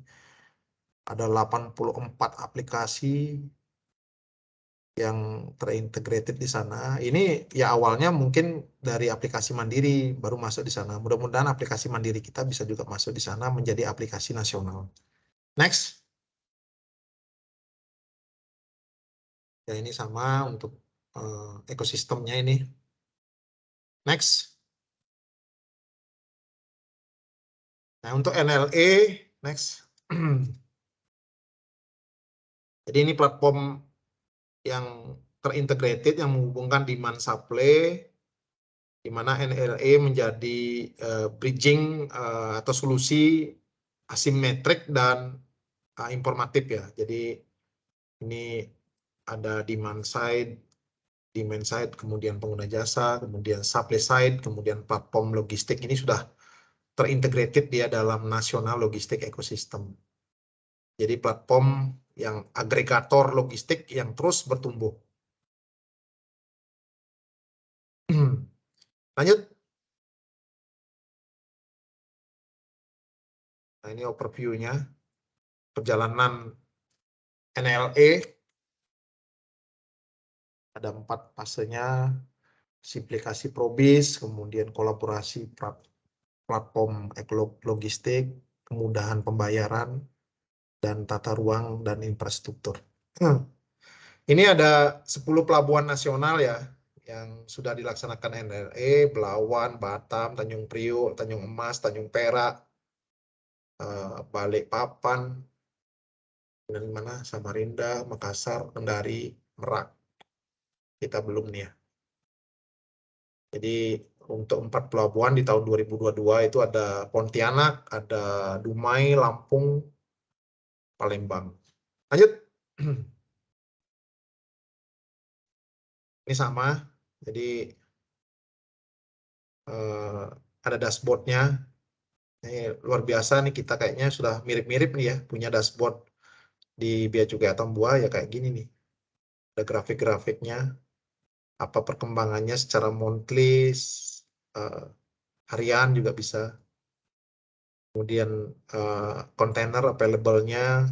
Ada 84 aplikasi yang terintegrated di sana. Ini ya awalnya mungkin dari aplikasi mandiri baru masuk di sana. Mudah-mudahan aplikasi mandiri kita bisa juga masuk di sana menjadi aplikasi nasional. Next. Ya ini sama untuk ekosistemnya ini. Next. Nah untuk NLE, next. Jadi ini platform yang terintegrated yang menghubungkan demand supply, di mana NLE menjadi bridging atau solusi asimetrik dan informatif ya. Jadi ini ada demand side, kemudian pengguna jasa, kemudian supply side, kemudian platform logistik. Ini sudah terintegrated dia dalam nasional logistik ekosistem. Jadi platform yang agregator logistik yang terus bertumbuh. Lanjut. Nah ini overview-nya. Perjalanan NLE. Ada 4 fasenya. Simplikasi probis, kemudian kolaborasi platform logistik, kemudahan pembayaran, dan tata ruang dan infrastruktur. Ini ada 10 pelabuhan nasional ya, yang sudah dilaksanakan NLE, Belawan, Batam, Tanjung Priok, Tanjung Emas, Tanjung Perak, Balikpapan, dan mana Samarinda, Makassar, Kendari, Merak. Kita belum nih ya. Jadi untuk 4 pelabuhan di tahun 2022 itu ada Pontianak, ada Dumai, Lampung, Palembang. Lanjut. Ini sama. Jadi ada dashboardnya. Ini luar biasa nih, kita kayaknya sudah mirip-mirip nih ya punya dashboard di Bea Cukai Atambua ya kayak gini nih. Ada grafik-grafiknya. Apa perkembangannya secara monthly, harian juga bisa. Kemudian kontainer available-nya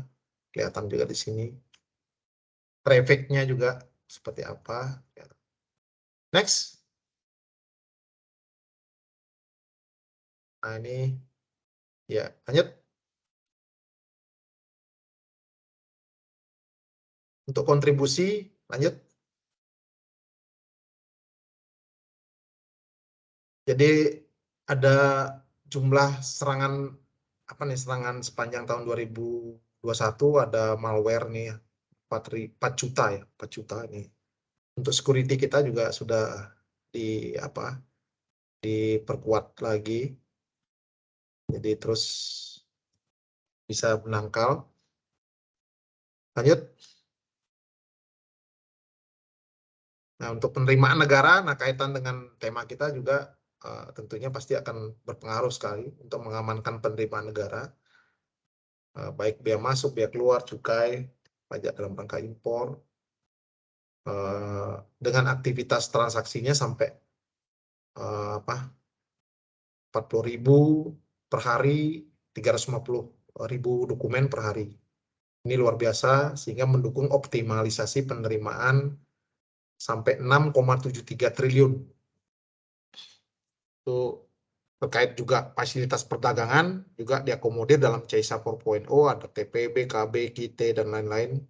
kelihatan juga di sini. Traffic-nya juga seperti apa. Next. Nah ini ya lanjut. Untuk kontribusi lanjut. Jadi ada jumlah serangan apa nih, serangan sepanjang tahun 2021 ada malware nih 4 juta ya, 4 juta nih. Untuk security kita juga sudah diperkuat lagi. Jadi terus bisa menangkal. Lanjut. Nah, untuk penerimaan negara, nah kaitan dengan tema kita juga tentunya pasti akan berpengaruh sekali untuk mengamankan penerimaan negara, baik bea masuk, bea keluar, cukai, pajak dalam rangka impor, dengan aktivitas transaksinya sampai 40.000 per hari, 350.000 dokumen per hari. Ini luar biasa sehingga mendukung optimalisasi penerimaan sampai 6,73 triliun. Itu terkait juga fasilitas perdagangan juga diakomodir dalam CISA 4.0, ada TPB, KB, KIT, dan lain-lain.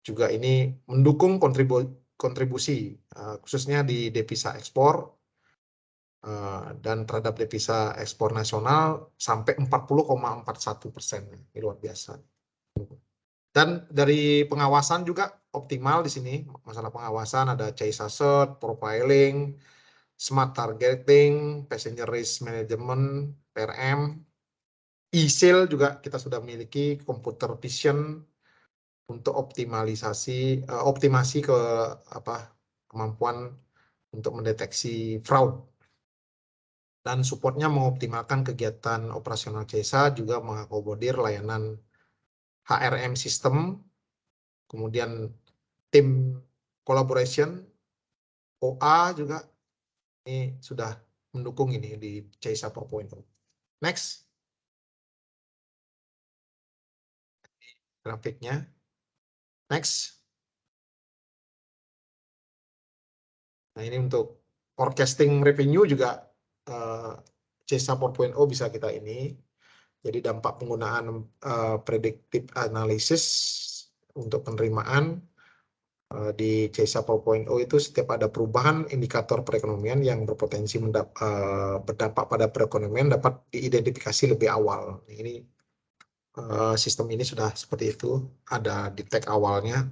Juga ini mendukung kontribusi khususnya di devisa ekspor dan terhadap devisa ekspor nasional sampai 40,41%. Ini luar biasa. Dan dari pengawasan juga optimal di sini. Masalah pengawasan ada CISA Cert, profiling, smart targeting, passenger risk management, PRM, e-sale juga kita sudah miliki, computer vision untuk optimasi ke kemampuan untuk mendeteksi fraud. Dan supportnya mengoptimalkan kegiatan operasional CISA, juga mengakomodir layanan HRM system, kemudian tim collaboration, OA juga ini sudah mendukung ini di CISA 4.0. Next. Grafiknya. Next. Nah, ini untuk forecasting revenue juga CISA 4.0 bisa kita ini. Jadi dampak penggunaan predictive analysis untuk penerimaan di CISA 4.0 itu setiap ada perubahan indikator perekonomian yang berpotensi berdampak pada perekonomian dapat diidentifikasi lebih awal. Ini sistem ini sudah seperti itu, ada di tag awalnya.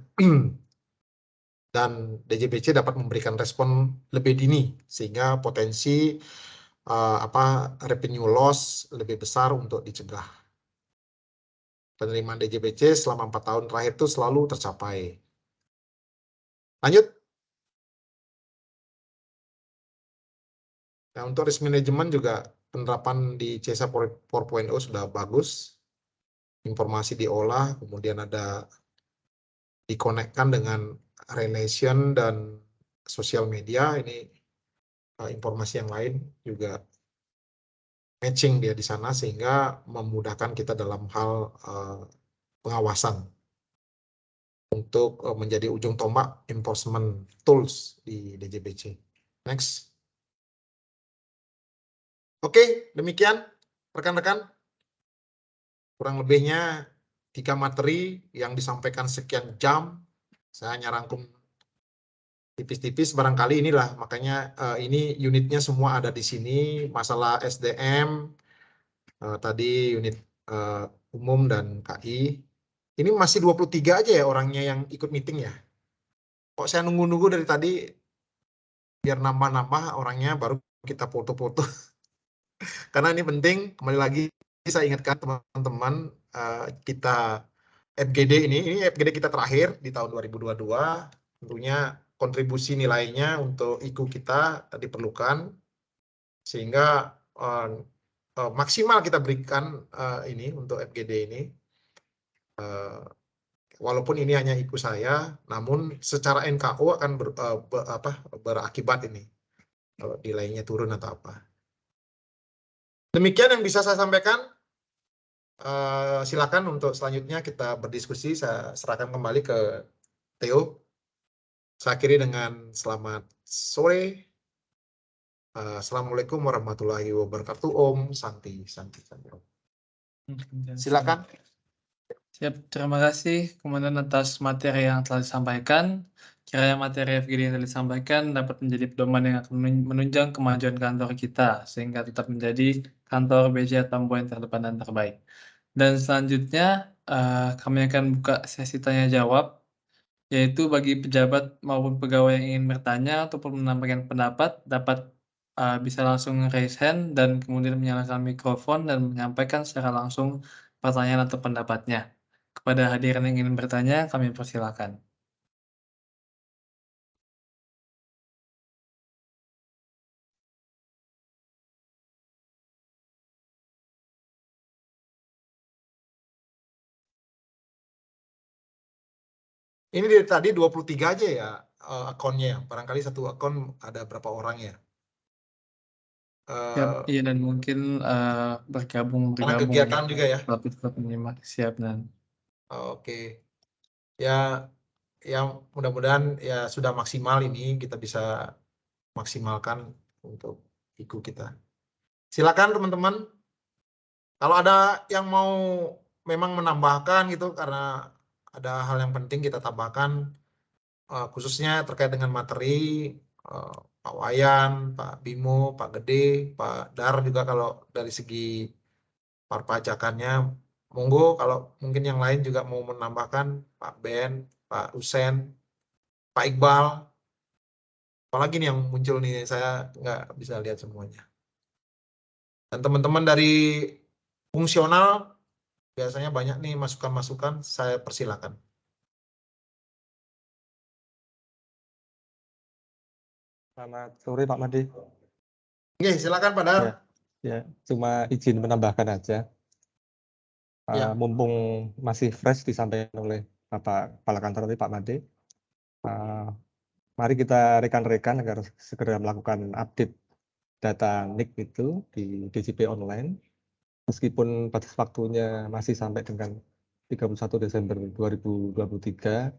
Dan DJBC dapat memberikan respon lebih dini sehingga potensi revenue loss lebih besar untuk dicegah. Penerimaan DJBC selama 4 tahun terakhir itu selalu tercapai. Lanjut. Nah, untuk risk management juga penerapan di CISA 4.0 sudah bagus. Informasi diolah, kemudian ada dikonekkan dengan relation dan sosial media. Ini informasi yang lain juga matching dia di sana sehingga memudahkan kita dalam hal pengawasan untuk menjadi ujung tombak enforcement tools di DJBC. Next. Oke, demikian rekan-rekan. Kurang lebihnya 3 materi yang disampaikan sekian jam. Saya hanya rangkum tipis-tipis, barangkali inilah, makanya ini unitnya semua ada di sini. Masalah SDM, tadi unit umum dan KI. Ini masih 23 aja ya orangnya yang ikut meeting ya. Kok saya nunggu-nunggu dari tadi, biar nambah-nambah orangnya, baru kita foto-foto. Karena ini penting, kembali lagi saya ingatkan teman-teman, kita FGD ini FGD kita terakhir di tahun 2022, tentunya kontribusi nilainya untuk IQ kita diperlukan, sehingga maksimal kita berikan ini untuk FGD ini. Walaupun ini hanya IQ saya, namun secara NKO akan berakibat ini, kalau nilainya turun atau apa. Demikian yang bisa saya sampaikan. Silakan untuk selanjutnya kita berdiskusi. Saya serahkan kembali ke Theo. Saya akhiri dengan selamat sore. Assalamualaikum warahmatullahi wabarakatuh. Om Santi. Silakan. Siap, terima kasih Komandan atas materi yang telah disampaikan. Kiranya materi FGD yang telah disampaikan dapat menjadi pedoman yang akan menunjang kemajuan kantor kita, sehingga tetap menjadi kantor BCA Tambua yang terdepan dan terbaik. Dan selanjutnya, kami akan buka sesi tanya-jawab, yaitu bagi pejabat maupun pegawai yang ingin bertanya ataupun menyampaikan pendapat, dapat bisa langsung raise hand dan kemudian menyalakan mikrofon dan menyampaikan secara langsung pertanyaan atau pendapatnya. Kepada hadirin yang ingin bertanya, kami persilakan. Ini dari tadi 23 aja ya akunnya. Barangkali satu akun ada berapa orang ya? Siap, iya, dan mungkin bergabung Karena kegiatan juga ya. Tapi tetap menyimak. Siap, dan Oke. Ya mudah-mudahan ya sudah maksimal ini, kita bisa maksimalkan untuk IQ kita. Silakan teman-teman. Kalau ada yang mau memang menambahkan gitu, karena ada hal yang penting kita tambahkan, khususnya terkait dengan materi, Pak Wayan, Pak Bimo, Pak Gede, Pak Dar juga kalau dari segi perpajakannya, monggo. Kalau mungkin yang lain juga mau menambahkan, Pak Ben, Pak Usen, Pak Iqbal, apalagi nih yang muncul nih, saya nggak bisa lihat semuanya. Dan teman-teman dari fungsional, biasanya banyak nih masukan-masukan, saya persilakan. Selamat sore Pak Made. Oke, silakan Pak Dar. Ya, cuma izin menambahkan aja. Ya. Mumpung masih fresh disampaikan oleh Bapak Kepala Kantor tadi Pak Made. Mari kita rekan-rekan agar segera melakukan update data NIK itu di DJP online, meskipun batas waktunya masih sampai dengan 31 Desember 2023,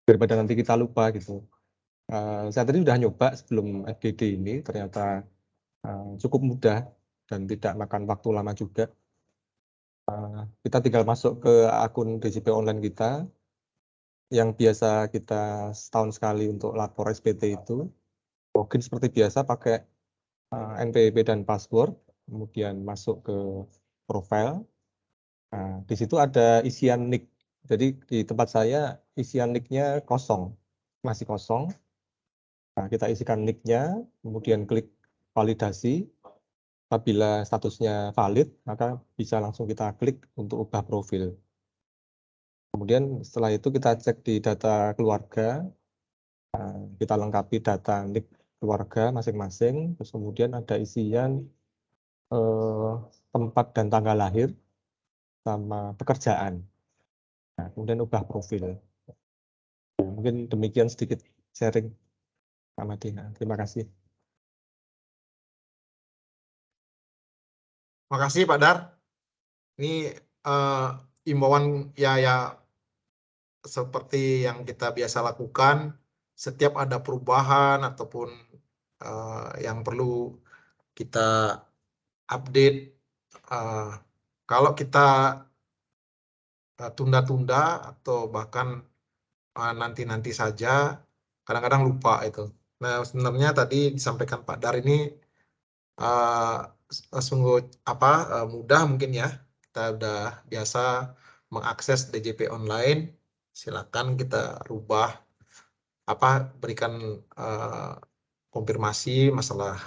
daripada nanti kita lupa gitu. Saya tadi sudah nyoba sebelum FGD ini, ternyata cukup mudah dan tidak makan waktu lama juga. Kita tinggal masuk ke akun DJP online kita, yang biasa kita setahun sekali untuk lapor SPT itu, login seperti biasa pakai NPWP dan password, kemudian masuk ke profile. Nah, di situ ada isian NIK. Jadi di tempat saya isian NIK-nya kosong, masih kosong. Nah, kita isikan NIK-nya, kemudian klik validasi. Apabila statusnya valid, maka bisa langsung kita klik untuk ubah profil. Kemudian setelah itu kita cek di data keluarga, kita lengkapi data NIK keluarga masing-masing, terus kemudian ada isian tempat dan tanggal lahir, sama pekerjaan. Nah, kemudian ubah profil. Mungkin demikian sedikit sharing, Pak Madi. Terima kasih. Makasih Pak Dar. Ini imbauan ya seperti yang kita biasa lakukan. Setiap ada perubahan ataupun yang perlu kita update, kalau kita tunda-tunda atau bahkan nanti-nanti saja, kadang-kadang lupa itu. Nah, sebenarnya tadi disampaikan Pak Dar ini sungguh mudah mungkin ya. Kita udah biasa mengakses DJP online. Silakan kita rubah berikan konfirmasi masalah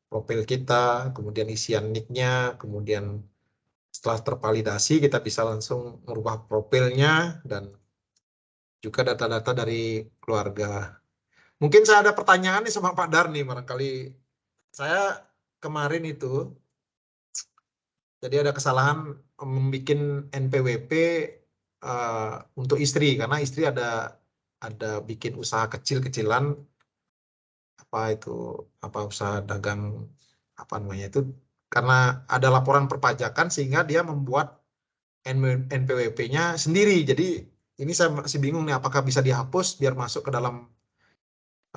profil kita, kemudian isian nick-nya, kemudian setelah tervalidasi kita bisa langsung merubah profilnya dan juga data-data dari keluarga. Mungkin saya ada pertanyaan nih sama Pak Dar nih, barangkali saya kemarin itu jadi ada kesalahan membuat NPWP untuk istri, karena istri ada bikin usaha kecil-kecilan, usaha dagang itu, karena ada laporan perpajakan sehingga dia membuat NPWP-nya sendiri. Jadi ini saya masih bingung nih, apakah bisa dihapus biar masuk ke dalam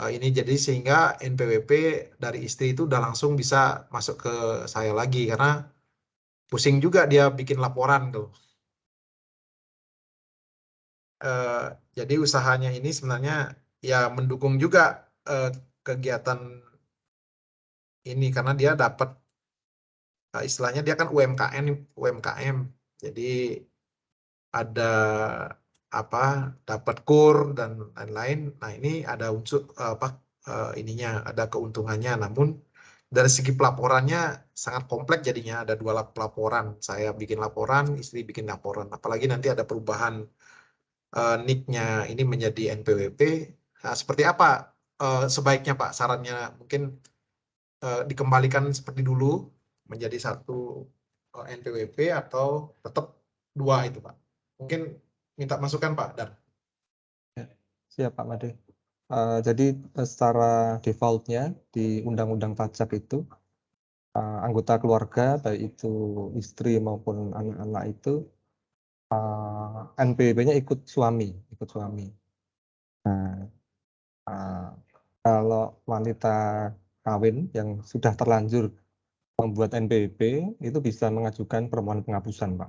ini, jadi sehingga NPWP dari istri itu udah langsung bisa masuk ke saya lagi, karena pusing juga dia bikin laporan tuh. Jadi usahanya ini sebenarnya ya mendukung juga kegiatan ini, karena dia dapat istilahnya dia kan UMKM, jadi ada dapat KUR dan lain-lain. Nah, ini ada unsur ininya, ada keuntungannya, namun dari segi pelaporannya sangat kompleks jadinya, ada 2 pelaporan. Saya bikin laporan, istri bikin laporan. Apalagi nanti ada perubahan NIK-nya ini menjadi NPWP. Nah, seperti apa sebaiknya Pak sarannya? Mungkin dikembalikan seperti dulu menjadi 1 NPWP atau tetap 2 itu Pak? Mungkin minta masukan Pak Dar. Siap Pak Made. Jadi secara defaultnya di Undang-Undang Pajak itu anggota keluarga baik itu istri maupun anak-anak itu NPWP-nya ikut suami. Nah, kalau wanita kawin yang sudah terlanjur membuat NPWP itu bisa mengajukan permohonan penghapusan, Pak.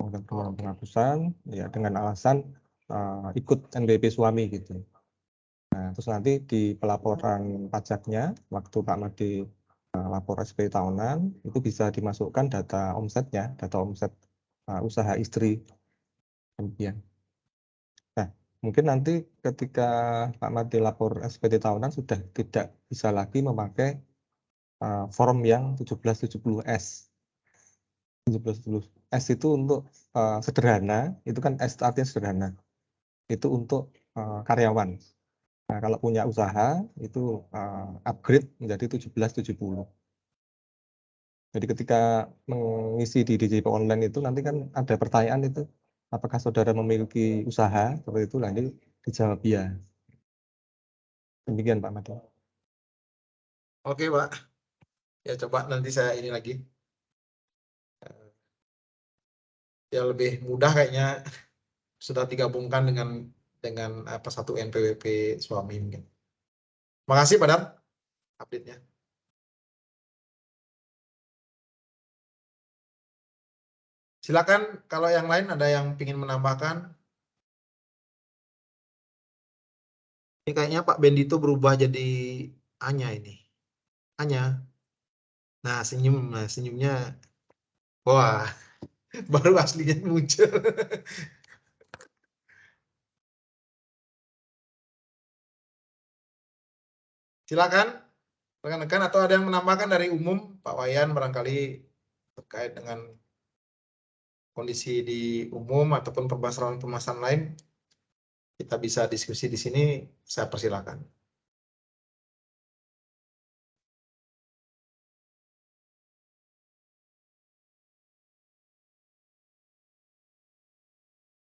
Permohonan penghapusan ya dengan alasan ikut NPWP suami gitu. Nah, terus nanti di pelaporan pajaknya waktu Pak Made lapor SP tahunan itu bisa dimasukkan data omsetnya, data omset usaha istri. Demikian. Nah, mungkin nanti ketika Pak Made lapor SPT tahunan sudah tidak bisa lagi memakai form yang 1770S. 1770S itu untuk sederhana, itu kan S artinya sederhana. Itu untuk karyawan. Nah, kalau punya usaha itu upgrade menjadi 1770. Jadi ketika mengisi di DJP online itu nanti kan ada pertanyaan itu, apakah saudara memiliki usaha seperti itu? Nanti dijawab ya. Demikian Pak Made. Oke Pak, Ya coba nanti saya ini lagi. Ya lebih mudah kayaknya sudah digabungkan dengan apa satu NPWP suami mungkin. Makasih Pak Dan update-nya. Silakan kalau yang lain ada yang ingin menambahkan. Ini kayaknya Pak Bendito berubah jadi Anya ini. Anya. Nah, senyumnya. Wah, baru aslinya muncul. Silakan rekan-rekan atau ada yang menambahkan dari umum Pak Wayan barangkali terkait dengan kondisi di umum ataupun permasalahan-permasalahan lain kita bisa diskusi di sini, saya persilakan.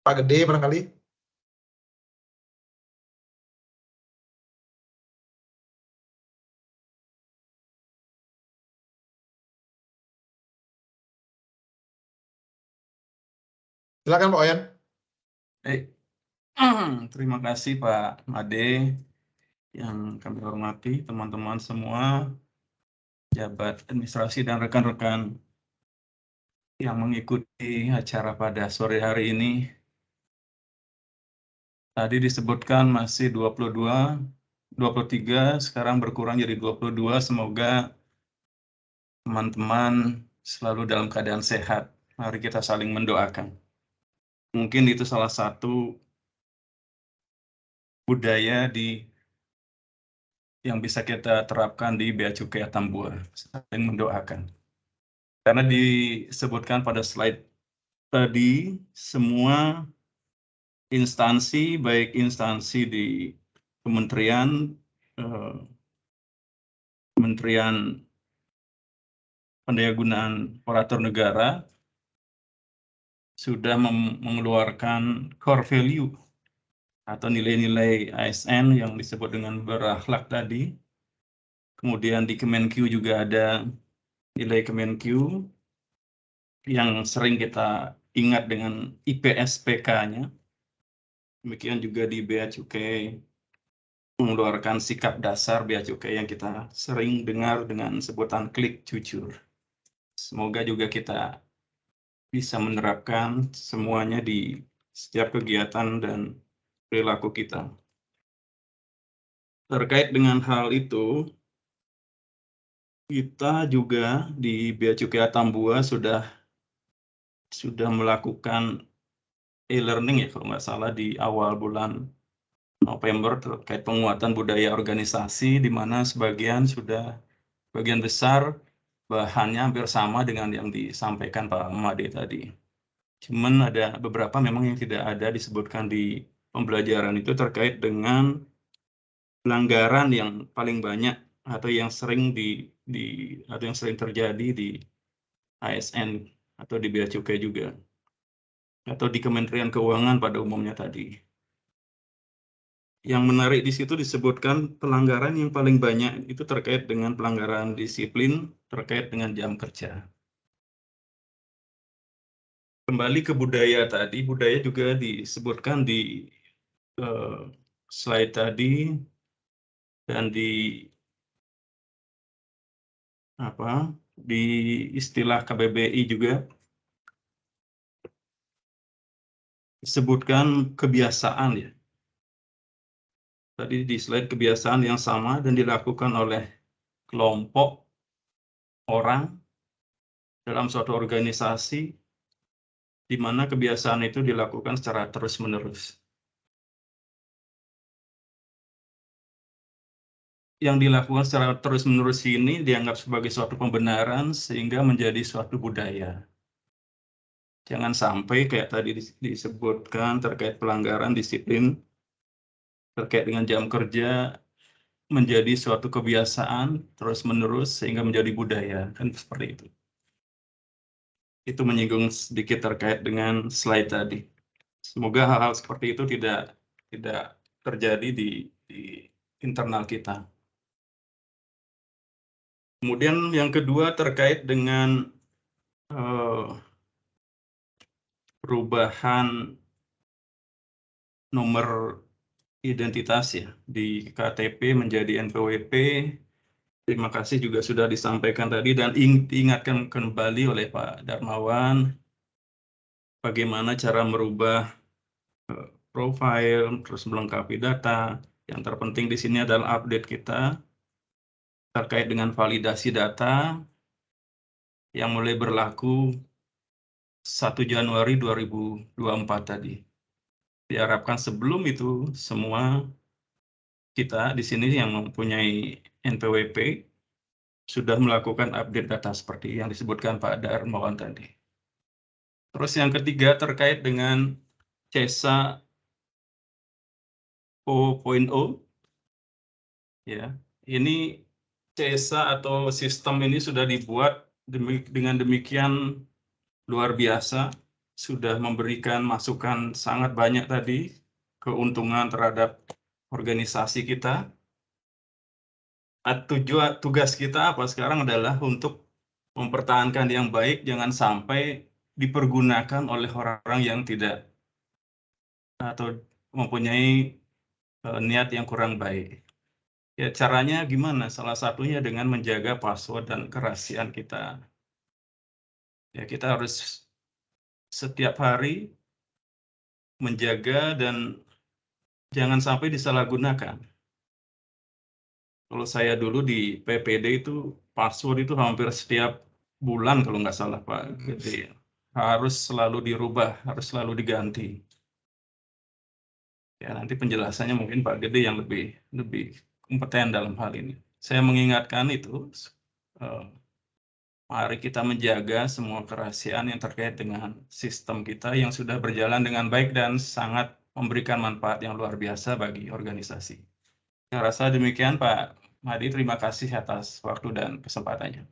Pak Gede barangkali. Silakan Pak Wayan. Baik. Terima kasih Pak Made yang kami hormati, teman-teman semua, jabat administrasi dan rekan-rekan yang mengikuti acara pada sore hari ini. Tadi disebutkan masih 22, 23, sekarang berkurang jadi 22. Semoga teman-teman selalu dalam keadaan sehat. Mari kita saling mendoakan. Mungkin itu salah satu budaya yang bisa kita terapkan di Bea Cukai Atambua, saling mendoakan. Karena disebutkan pada slide tadi, semua instansi, baik instansi di Kementerian Pendayagunaan Aparatur Negara sudah mengeluarkan core value atau nilai-nilai ASN yang disebut dengan berakhlak tadi. Kemudian di Kemenq juga ada nilai Kemenq yang sering kita ingat dengan IPSPK-nya. Demikian juga di Bea Cukai mengeluarkan sikap dasar Bea Cukai yang kita sering dengar dengan sebutan klik jujur. Semoga juga kita bisa menerapkan semuanya di setiap kegiatan dan perilaku kita. Terkait dengan hal itu, kita juga di Bea Cukai Atambua sudah melakukan e-learning ya kalau nggak salah di awal bulan November terkait penguatan budaya organisasi, di mana sebagian besar bahannya hampir sama dengan yang disampaikan Pak Made tadi. Cuman ada beberapa memang yang tidak ada disebutkan di pembelajaran itu terkait dengan pelanggaran yang paling banyak atau yang sering atau yang sering terjadi di ASN atau di Bea Cukai juga atau di Kementerian Keuangan pada umumnya tadi. Yang menarik di situ disebutkan pelanggaran yang paling banyak itu terkait dengan pelanggaran disiplin terkait dengan jam kerja. Kembali ke budaya tadi, budaya juga disebutkan di slide tadi dan di istilah KBBI juga disebutkan kebiasaan ya. Tadi di slide kebiasaan yang sama dan dilakukan oleh kelompok orang dalam suatu organisasi di mana kebiasaan itu dilakukan secara terus-menerus. Yang dilakukan secara terus-menerus ini dianggap sebagai suatu pembenaran sehingga menjadi suatu budaya. Jangan sampai kayak tadi disebutkan terkait pelanggaran disiplin terkait dengan jam kerja menjadi suatu kebiasaan terus-menerus sehingga menjadi budaya, kan seperti itu. Itu menyinggung sedikit terkait dengan slide tadi. Semoga hal-hal seperti itu tidak terjadi di internal kita. Kemudian yang kedua terkait dengan perubahan nomor identitas ya di KTP menjadi NPWP. Terima kasih juga sudah disampaikan tadi dan diingatkan kembali oleh Pak Darmawan bagaimana cara merubah profil, terus melengkapi data. Yang terpenting di sini adalah update kita terkait dengan validasi data yang mulai berlaku 1 Januari 2024 tadi. Diharapkan sebelum itu semua kita di sini yang mempunyai NPWP sudah melakukan update data seperti yang disebutkan Pak Darmawan tadi. Terus yang ketiga terkait dengan CESA 0.0, ya, ini CESA atau sistem ini sudah dibuat dengan demikian luar biasa, sudah memberikan masukan sangat banyak tadi, keuntungan terhadap organisasi kita. Tugas kita apa sekarang adalah untuk mempertahankan yang baik, jangan sampai dipergunakan oleh orang yang tidak atau mempunyai niat yang kurang baik. Ya, caranya gimana? Salah satunya dengan menjaga password dan kerahasiaan kita. Ya, kita harus setiap hari menjaga dan jangan sampai disalahgunakan. Kalau saya dulu di PPD itu password itu hampir setiap bulan kalau nggak salah Pak. Jadi harus selalu dirubah, harus selalu diganti. Ya, nanti penjelasannya mungkin Pak Gede yang lebih kompeten dalam hal ini. Saya mengingatkan itu, mari kita menjaga semua kerahasiaan yang terkait dengan sistem kita yang sudah berjalan dengan baik dan sangat memberikan manfaat yang luar biasa bagi organisasi. Saya rasa demikian Pak Madi, terima kasih atas waktu dan kesempatannya.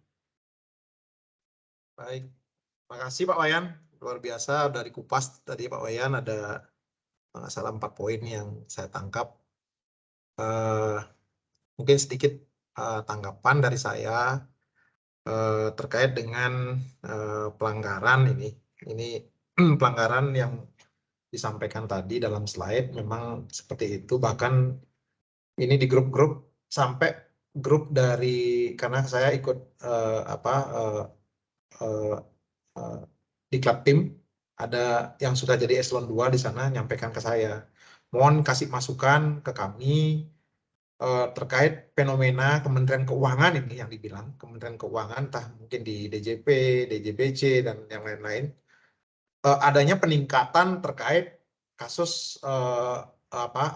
Baik, terima kasih Pak Wayan. Luar biasa dari kupas tadi Pak Wayan ada nggak salah 4 poin yang saya tangkap. Mungkin sedikit tanggapan dari saya terkait dengan pelanggaran ini. Ini pelanggaran yang disampaikan tadi dalam slide memang seperti itu, bahkan ini di grup-grup sampai grup dari, karena saya ikut di klub tim, ada yang sudah jadi eselon 2 di sana nyampaikan ke saya, mohon kasih masukan ke kami terkait fenomena Kementerian Keuangan ini yang dibilang Kementerian Keuangan, entah mungkin di DJP, DJBC dan yang lain-lain, adanya peningkatan terkait kasus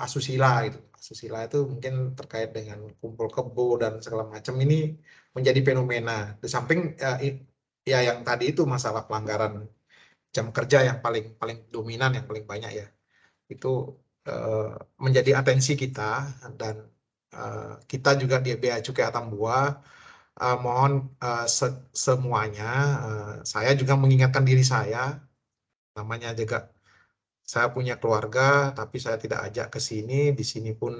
asusila gitu. Asusila itu mungkin terkait dengan kumpul kebo dan segala macam, ini menjadi fenomena. Di samping ya yang tadi itu masalah pelanggaran jam kerja yang paling dominan, yang paling banyak ya, itu menjadi atensi kita, dan kita juga di Bea Cukai Atambua mohon semuanya, saya juga mengingatkan diri saya, namanya juga saya punya keluarga, tapi saya tidak ajak ke sini. Di sini pun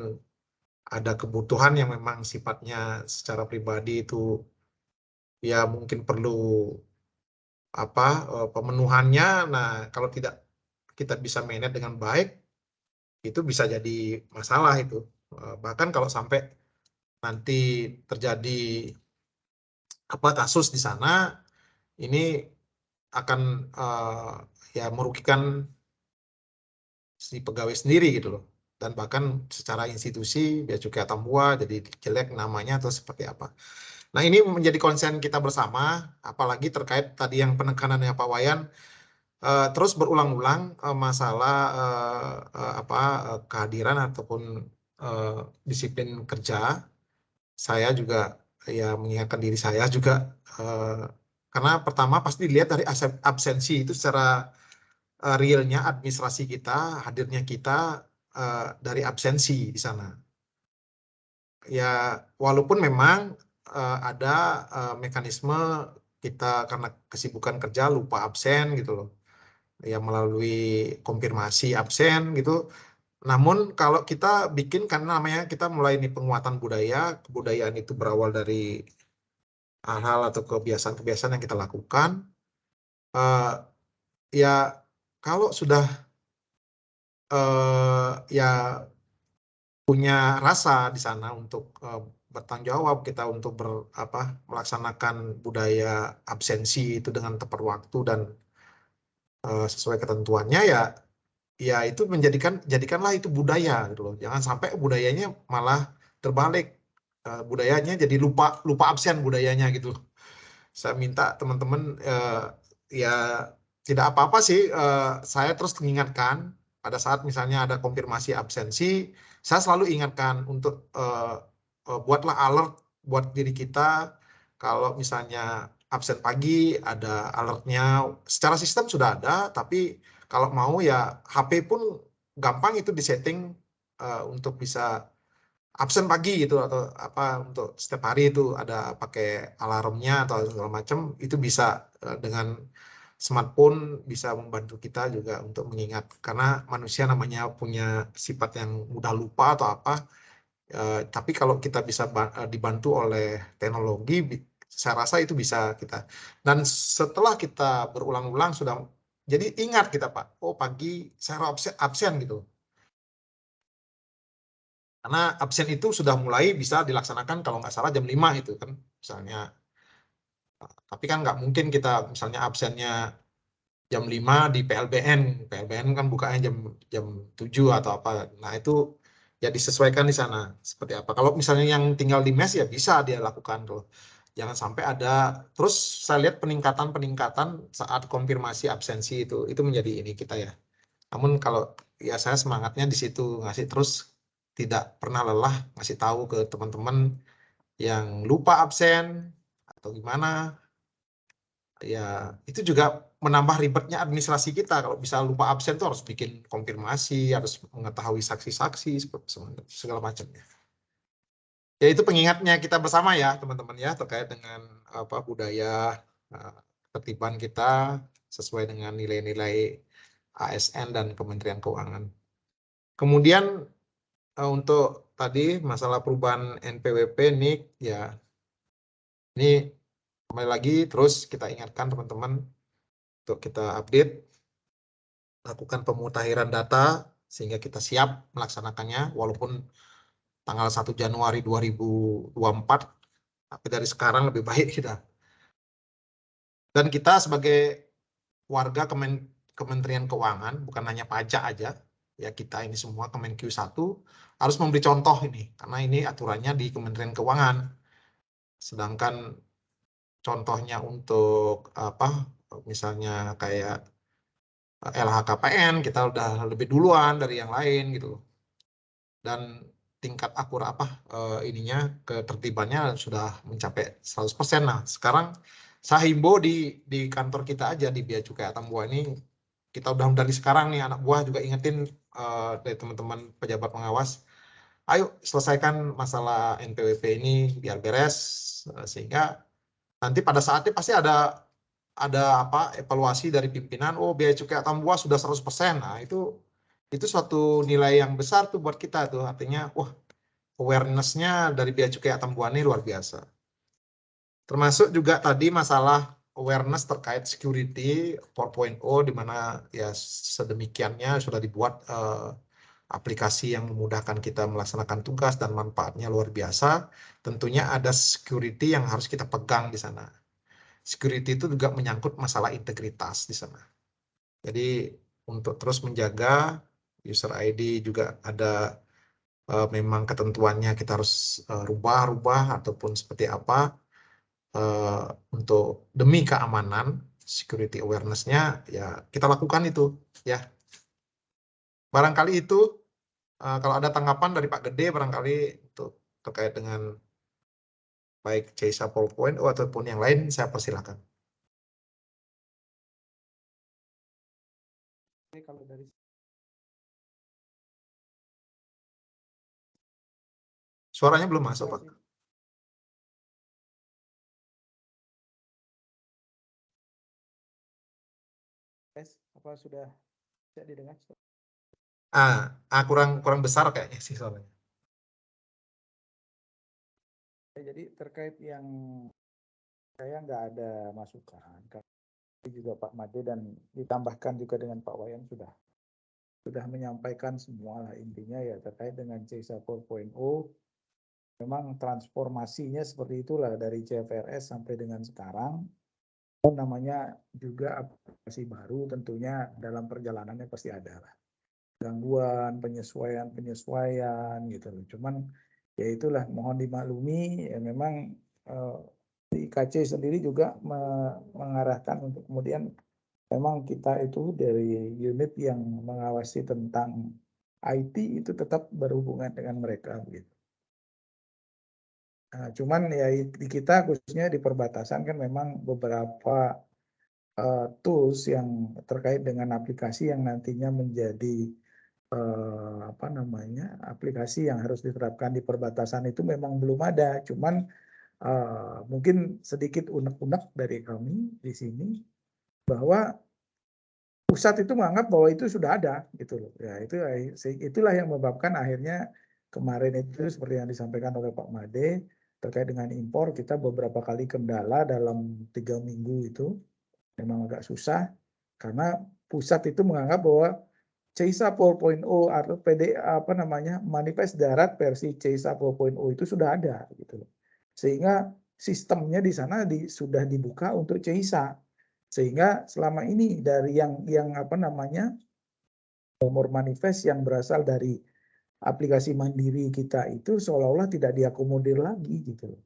ada kebutuhan yang memang sifatnya secara pribadi itu ya mungkin perlu pemenuhannya. Nah, kalau tidak kita bisa manage dengan baik, itu bisa jadi masalah itu. Bahkan kalau sampai nanti terjadi kasus di sana, ini akan ya merugikan si pegawai sendiri gitu loh, dan bahkan secara institusi Bea Cukai Atambua jadi jelek namanya atau seperti apa. Nah, ini menjadi konsen kita bersama, apalagi terkait tadi yang penekanannya Pak Wayan terus berulang-ulang masalah kehadiran ataupun disiplin kerja. Saya juga ya mengingatkan diri saya juga, karena pertama pasti dilihat dari absensi itu secara realnya administrasi kita, hadirnya kita dari absensi di sana. Ya, walaupun memang ada mekanisme kita karena kesibukan kerja lupa absen gitu loh, ya melalui konfirmasi absen gitu. Namun kalau kita bikin, karena namanya kita mulai ini penguatan budaya, kebudayaan itu berawal dari hal-hal atau kebiasaan-kebiasaan yang kita lakukan. Ya kalau sudah ya punya rasa di sana untuk bertanggung jawab kita untuk melaksanakan budaya absensi itu dengan tepat waktu dan sesuai ketentuannya, ya itu jadikanlah itu budaya gitu loh. Jangan sampai budayanya malah terbalik, budayanya jadi lupa absen budayanya gitu. Saya minta teman-teman ya tidak apa-apa sih, saya terus mengingatkan pada saat misalnya ada konfirmasi absensi, saya selalu ingatkan untuk buatlah alert buat diri kita. Kalau misalnya absen pagi ada alertnya, secara sistem sudah ada, tapi kalau mau ya HP pun gampang itu disetting untuk bisa absen pagi gitu, atau untuk setiap hari itu ada pakai alarmnya atau segala macam, itu bisa dengan smartphone bisa membantu kita juga untuk mengingat, karena manusia namanya punya sifat yang mudah lupa atau apa. Tapi kalau kita bisa dibantu oleh teknologi, saya rasa itu bisa kita. Dan setelah kita berulang-ulang sudah jadi ingat kita, Pak, oh pagi saya harus absen gitu. Karena absen itu sudah mulai bisa dilaksanakan kalau nggak salah jam 5 itu kan misalnya. Tapi kan nggak mungkin kita misalnya absennya jam 5 di PLBN. PLBN kan bukanya jam 7 atau apa. Nah itu ya disesuaikan di sana seperti apa. Kalau misalnya yang tinggal di mes ya bisa dia lakukan tuh. Jangan sampai ada, terus saya lihat peningkatan saat konfirmasi absensi itu menjadi ini kita ya. Namun kalau ya saya semangatnya di situ, ngasih terus tidak pernah lelah ngasih tahu ke teman-teman yang lupa absen atau gimana. Ya itu juga menambah ribetnya administrasi kita. Kalau bisa lupa absen tuh harus bikin konfirmasi, harus mengetahui saksi-saksi segala macamnya. Ya itu pengingatnya kita bersama ya teman-teman ya, terkait dengan budaya ketertiban kita sesuai dengan nilai-nilai ASN dan Kementerian Keuangan. Kemudian untuk tadi masalah perubahan NPWP NIK ya, ini kembali lagi terus kita ingatkan teman-teman untuk kita update, lakukan pemutakhiran data sehingga kita siap melaksanakannya walaupun tanggal 1 Januari 2024, tapi dari sekarang lebih baik kita. Dan kita sebagai warga Kementerian Keuangan, bukan hanya pajak aja, ya kita ini semua Kemenq 1 harus memberi contoh ini, karena ini aturannya di Kementerian Keuangan. Sedangkan contohnya untuk misalnya kayak LHKPN kita udah lebih duluan dari yang lain gitu. Dan tingkat ininya ketertibannya sudah mencapai 100%. Nah, sekarang saya himbau di kantor kita aja di Bea Cukai Atambua ini, kita udah dari sekarang nih anak buah juga ingetin dari teman-teman pejabat pengawas, ayo selesaikan masalah NPWP ini biar beres, sehingga nanti pada saatnya pasti ada evaluasi dari pimpinan, oh Bea Cukai Atambua sudah 100%. Nah, itu suatu nilai yang besar tuh buat kita tuh, artinya wah awareness-nya dari Bea Cukai Atambua ini luar biasa. Termasuk juga tadi masalah awareness terkait security 4.0, di mana ya sedemikiannya sudah dibuat aplikasi yang memudahkan kita melaksanakan tugas dan manfaatnya luar biasa. Tentunya ada security yang harus kita pegang di sana. Security itu juga menyangkut masalah integritas di sana. Jadi untuk terus menjaga user ID juga ada memang ketentuannya kita harus rubah ataupun seperti apa untuk demi keamanan security awareness-nya ya kita lakukan itu ya. Barangkali itu kalau ada tanggapan dari Pak Gede barangkali untuk terkait dengan baik CISA 4.0 ataupun yang lain, saya persilahkan. Kalau dari Suaranya belum masuk, Pak. apa sudah tidak didengar? Kurang besar kayaknya sih suaranya. Jadi terkait yang Saya nggak ada masukan, tapi juga Pak Made dan ditambahkan juga dengan Pak Wayan sudah menyampaikan semua lah intinya ya terkait dengan CISA 4.0. Memang transformasinya seperti itulah dari CFRS sampai dengan sekarang. Namanya juga aplikasi baru tentunya dalam perjalanannya pasti ada lah gangguan, penyesuaian gitu loh. Cuman ya itulah mohon dimaklumi ya memang di IKC sendiri juga mengarahkan untuk kemudian memang kita itu dari unit yang mengawasi tentang IT itu tetap berhubungan dengan mereka begitu. Nah, cuman ya di kita khususnya di perbatasan kan memang beberapa tools yang terkait dengan aplikasi yang nantinya menjadi apa namanya aplikasi yang harus diterapkan di perbatasan itu memang belum ada. Cuman mungkin sedikit unek-unek dari kami di sini bahwa pusat itu menganggap bahwa itu sudah ada gitu loh. Ya itulah yang menyebabkan akhirnya kemarin itu seperti yang disampaikan oleh Pak Made terkait dengan impor kita beberapa kali kendala dalam 3 minggu itu memang agak susah karena pusat itu menganggap bahwa CISA 4.0 atau apa namanya manifest darat versi CISA 4.0 itu sudah ada gitu loh. Sehingga sistemnya di sana sudah dibuka untuk CISA. Sehingga selama ini dari yang apa namanya nomor manifest yang berasal dari aplikasi mandiri kita itu seolah-olah tidak diakomodir lagi gitu loh.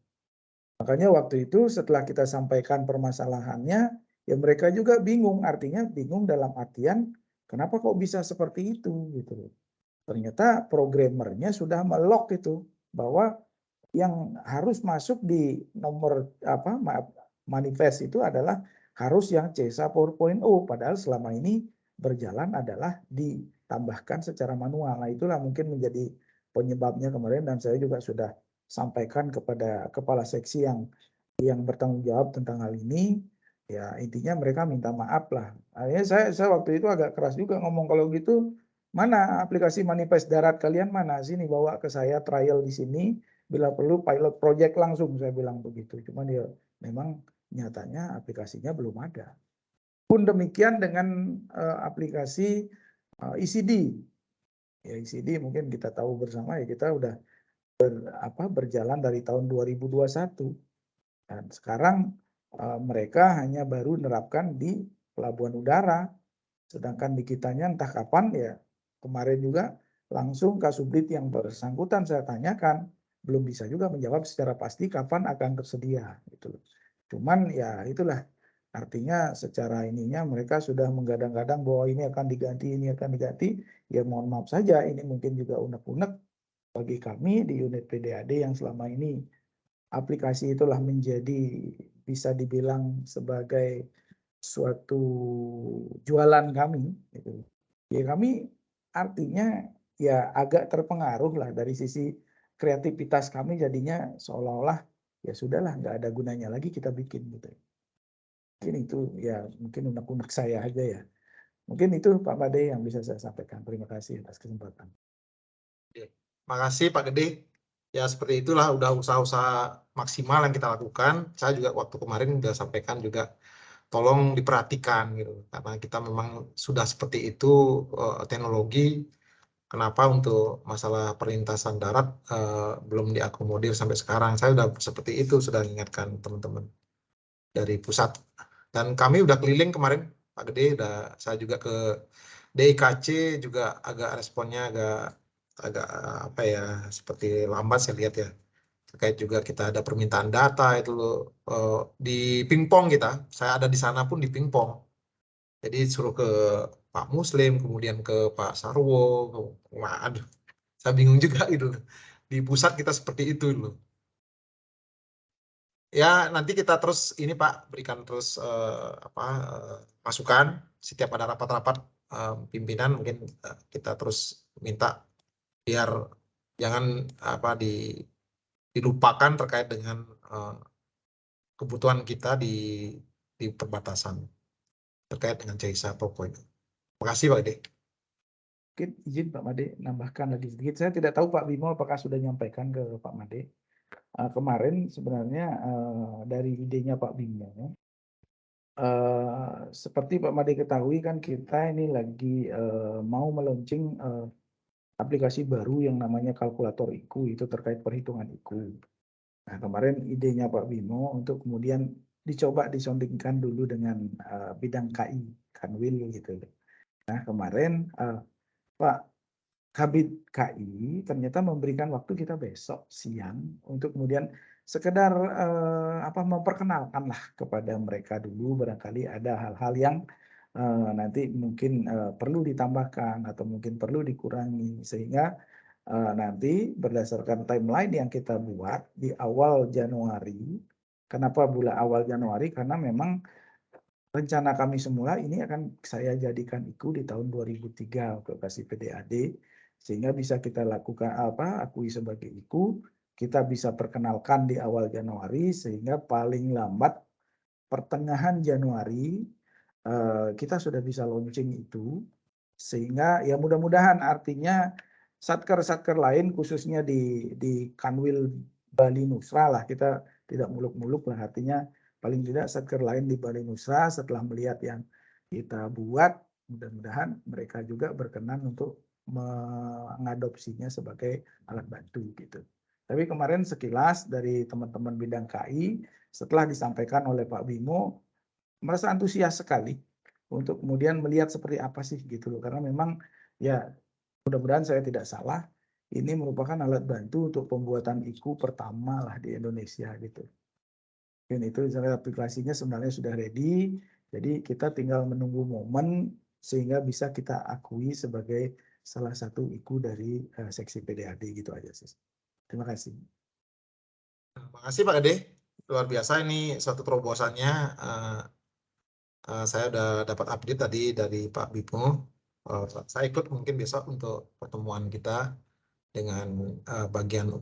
Makanya waktu itu setelah kita sampaikan permasalahannya, ya mereka juga bingung, artinya bingung dalam artian kenapa kok bisa seperti itu gitu. Ternyata programmernya sudah melock itu bahwa yang harus masuk di nomor apa manifest itu adalah harus yang CISA 4.0 padahal selama ini berjalan adalah ditambahkan secara manual. Nah, itulah mungkin menjadi penyebabnya kemarin dan saya juga sudah sampaikan kepada kepala seksi yang bertanggung jawab tentang hal ini. Ya intinya mereka minta maaf lah. Akhirnya saya waktu itu agak keras juga ngomong kalau gitu mana aplikasi manifest darat kalian mana sini bawa ke saya trial di sini bila perlu pilot project langsung saya bilang begitu. Cuman ya memang nyatanya aplikasinya belum ada. Pun demikian dengan aplikasi ECD. Ya ECD mungkin kita tahu bersama ya kita udah berjalan dari tahun 2021. Dan sekarang mereka hanya baru menerapkan di pelabuhan udara, sedangkan di kitanya entah kapan ya kemarin juga langsung Kasubdit yang bersangkutan saya tanyakan belum bisa juga menjawab secara pasti kapan akan tersedia gitu. Cuman ya itulah artinya secara ininya mereka sudah menggadang-gadang bahwa ini akan diganti, ini akan diganti. Ya mohon maaf saja ini mungkin juga unek-unek bagi kami di unit PDAD yang selama ini aplikasi itulah menjadi bisa dibilang sebagai suatu jualan kami gitu. Ya kami artinya ya agak terpengaruh lah dari sisi kreativitas kami jadinya seolah-olah ya sudahlah nggak ada gunanya lagi kita bikin gitu. Mungkin itu ya mungkin unek-unek saya aja ya. Mungkin itu Pak Made yang bisa saya sampaikan. Terima kasih atas kesempatan. Makasih Pak Gede. Ya seperti itulah udah usaha-usaha maksimal yang kita lakukan. Saya juga waktu kemarin udah sampaikan juga tolong diperhatikan gitu. Karena kita memang sudah seperti itu teknologi. Kenapa untuk masalah perlintasan darat belum diakomodir sampai sekarang. Saya sudah seperti itu sudah mengingatkan teman-teman dari pusat. Dan kami udah keliling kemarin Pak Gede, saya juga ke DIKC juga agak responnya agak apa ya seperti lambat saya lihat ya. Terkait juga kita ada permintaan data itu di pingpong kita. Saya ada di sana pun di pingpong. Jadi suruh ke Pak Muslim, kemudian ke Pak Sarwo. Waduh, saya bingung juga gitu. Di pusat kita seperti itu loh. Ya nanti kita terus ini Pak berikan terus masukan setiap ada rapat-rapat pimpinan mungkin kita terus minta biar jangan dilupakan terkait dengan kebutuhan kita di perbatasan terkait dengan CISA 4.0. Terima kasih Pak Ide. Mungkin izin Pak Made nambahkan lagi sedikit. Saya tidak tahu Pak Bimo apakah sudah menyampaikan ke Pak Made. kemarin sebenarnya dari idenya Pak Bimo, seperti Pak Made ketahui kan kita ini lagi mau meluncing aplikasi baru yang namanya kalkulator IKU, itu terkait perhitungan IKU. Nah, kemarin idenya Pak Bimo untuk kemudian dicoba disondingkan dulu dengan bidang KI, Kanwil gitu. Nah, kemarin Pak Kabid KI ternyata memberikan waktu kita besok siang untuk kemudian sekedar memperkenalkan lah kepada mereka dulu, barangkali ada hal-hal yang nanti mungkin perlu ditambahkan atau mungkin perlu dikurangi, sehingga nanti berdasarkan timeline yang kita buat di awal Januari. Kenapa bulan awal Januari? Karena memang rencana kami semula ini akan saya jadikan IKU di tahun 2003 untuk kasih PDAD, sehingga bisa kita lakukan akui sebagai IKU, kita bisa perkenalkan di awal Januari, sehingga paling lambat pertengahan Januari kita sudah bisa launching itu, sehingga ya mudah-mudahan artinya satker-satker lain khususnya di Kanwil Bali Nusra lah, kita tidak muluk-muluk lah, artinya paling tidak satker lain di Bali Nusra setelah melihat yang kita buat, mudah-mudahan mereka juga berkenan untuk mengadopsinya sebagai alat bantu gitu. Tapi kemarin sekilas dari teman-teman bidang KI setelah disampaikan oleh Pak Bimo merasa antusias sekali untuk kemudian melihat seperti apa sih gitu loh, karena memang ya mudah-mudahan saya tidak salah, ini merupakan alat bantu untuk pembuatan IKU pertama lah di Indonesia gitu. Dan itu aplikasinya sebenarnya sudah ready, jadi kita tinggal menunggu momen sehingga bisa kita akui sebagai salah satu IKU dari seksi PDAD gitu aja sih. Terima kasih. Terima kasih Pak Ade, luar biasa ini satu terobosannya. Saya udah dapat update tadi dari Pak Bimo. Saya ikut mungkin besok untuk pertemuan kita dengan bagian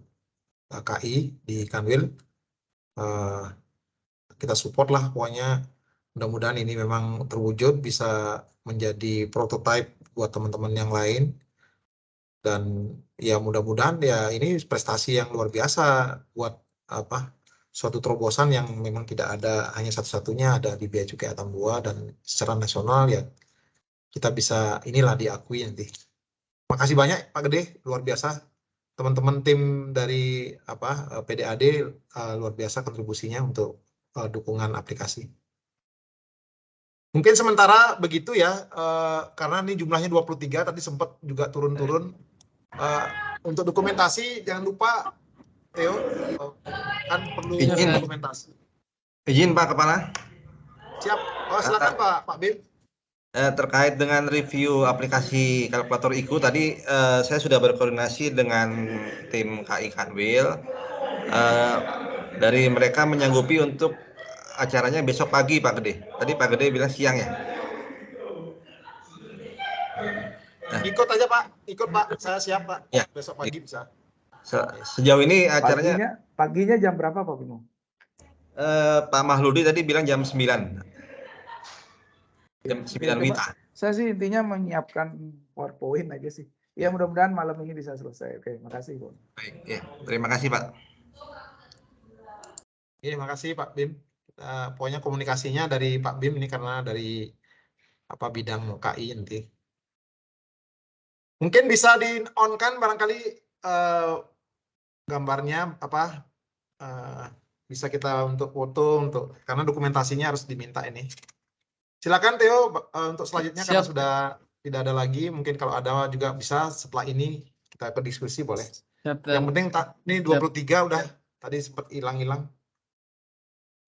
KI di Kanwil. Kita support lah pokoknya, mudah-mudahan ini memang terwujud bisa menjadi prototipe buat teman-teman yang lain, dan ya mudah-mudahan ya ini prestasi yang luar biasa buat suatu terobosan yang memang tidak ada hanya satu-satunya ada di Bea Cukai Atambua, dan secara nasional ya kita bisa inilah diakui nanti. Makasih banyak Pak Gede, luar biasa. Teman-teman tim dari PDAD luar biasa kontribusinya untuk dukungan aplikasi. Mungkin sementara begitu ya, karena ini jumlahnya 23, tadi sempat juga turun-turun. Untuk dokumentasi jangan lupa Theo, kan perlu dokumentasi. Izin Pak Kepala. Siap. Silakan Pak Bim. Terkait dengan review aplikasi kalkulator IKU tadi saya sudah berkoordinasi dengan tim KI Kanwil. Dari mereka menyanggupi untuk acaranya besok pagi Pak Gede. Tadi Pak Gede bilang siang ya. Ikut aja Pak, ikut Pak. Saya siap Pak. Ya. Besok pagi bisa. Sejauh ini acaranya paginya jam berapa Pak Bimo? Pak Mahludi tadi bilang jam 9. Jam 9 WITA. Saya sih intinya menyiapkan PowerPoint aja sih. Ya mudah-mudahan malam ini bisa selesai. Oke, makasih Pak. Baik, ya. Terima kasih Pak. Terima kasih Pak Bim. Pokoknya komunikasinya dari Pak Bim ini karena dari bidang KI nanti. Mungkin bisa di-on-kan barangkali gambarnya bisa kita untuk foto karena dokumentasinya harus diminta ini. Silakan Theo untuk selanjutnya. Siap. Karena sudah tidak ada lagi, mungkin kalau ada juga bisa setelah ini kita berdiskusi boleh. Siap, yang penting ini 23 udah tadi sempat hilang-hilang.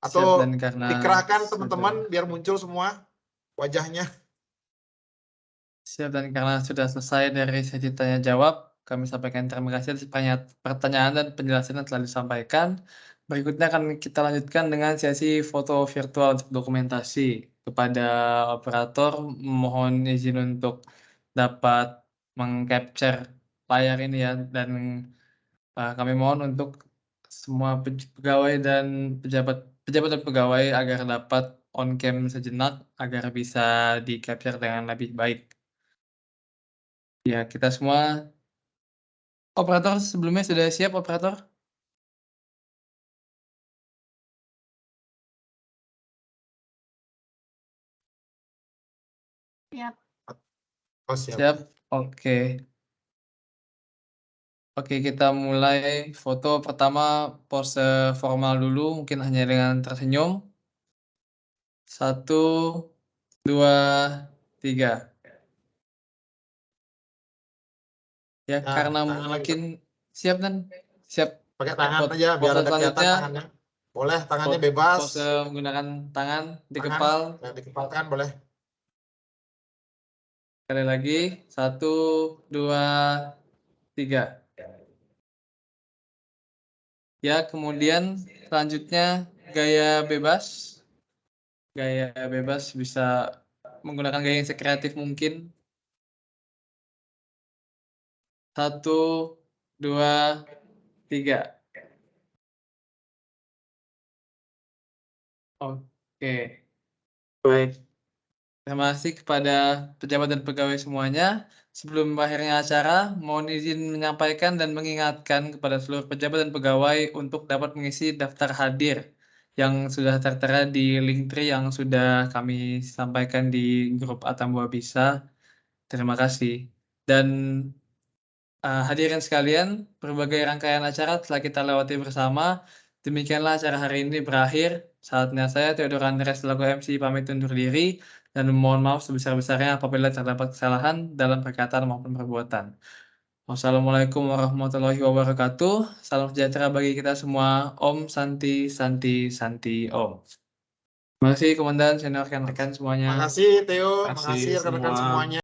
Atau dikerahkan teman-teman biar muncul semua wajahnya. Siap, dan karena sudah selesai dari sesi tanya jawab, kami sampaikan terima kasih atas pertanyaan dan penjelasan yang telah disampaikan. Berikutnya akan kita lanjutkan dengan sesi foto virtual untuk dokumentasi. Kepada operator, mohon izin untuk dapat mengcapture layar ini ya, dan kami mohon untuk semua pegawai dan pejabat dan pegawai agar dapat on cam sejenak agar bisa di capture dengan lebih baik. Ya, kita semua. Operator sebelumnya sudah siap, operator? Oh, siap. Siap? Oke. Oke, kita mulai foto pertama pose formal dulu, mungkin hanya dengan tersenyum. 1, 2, 3. Ya, Nah, karena tangan lagi, mungkin siap dan siap. pakai tangan Pose- aja biar pose ada kelihatan selanjutnya, tangannya. Boleh tangannya bebas. Pose menggunakan tangan di Tangan, kepal. nah, dikepalkan boleh. Sekali lagi, 1, 2, 3. Ya, kemudian selanjutnya gaya bebas. Gaya bebas bisa menggunakan gaya yang sekreatif mungkin. 1, 2, 3. Oke, baik. Terima kasih kepada pejabat dan pegawai semuanya. Sebelum akhirnya acara, mohon izin menyampaikan dan mengingatkan kepada seluruh pejabat dan pegawai untuk dapat mengisi daftar hadir yang sudah tertera di Linktree yang sudah kami sampaikan di grup Atambua Bisa. Terima kasih. Dan hadirin sekalian, berbagai rangkaian acara telah kita lewati bersama. Demikianlah acara hari ini berakhir. Saatnya saya, Theodor Andreas, selaku MC, pamit undur diri dan mohon maaf sebesar-besarnya apabila terdapat kesalahan dalam perkataan maupun perbuatan. Wassalamualaikum warahmatullahi wabarakatuh. Salam sejahtera bagi kita semua. Om Santi Santi Santi Om. Terima kasih Komandan, senior rekan-rekan semuanya. Makasih Theo, Makasih makasih rekan-rekan semua. semuanya.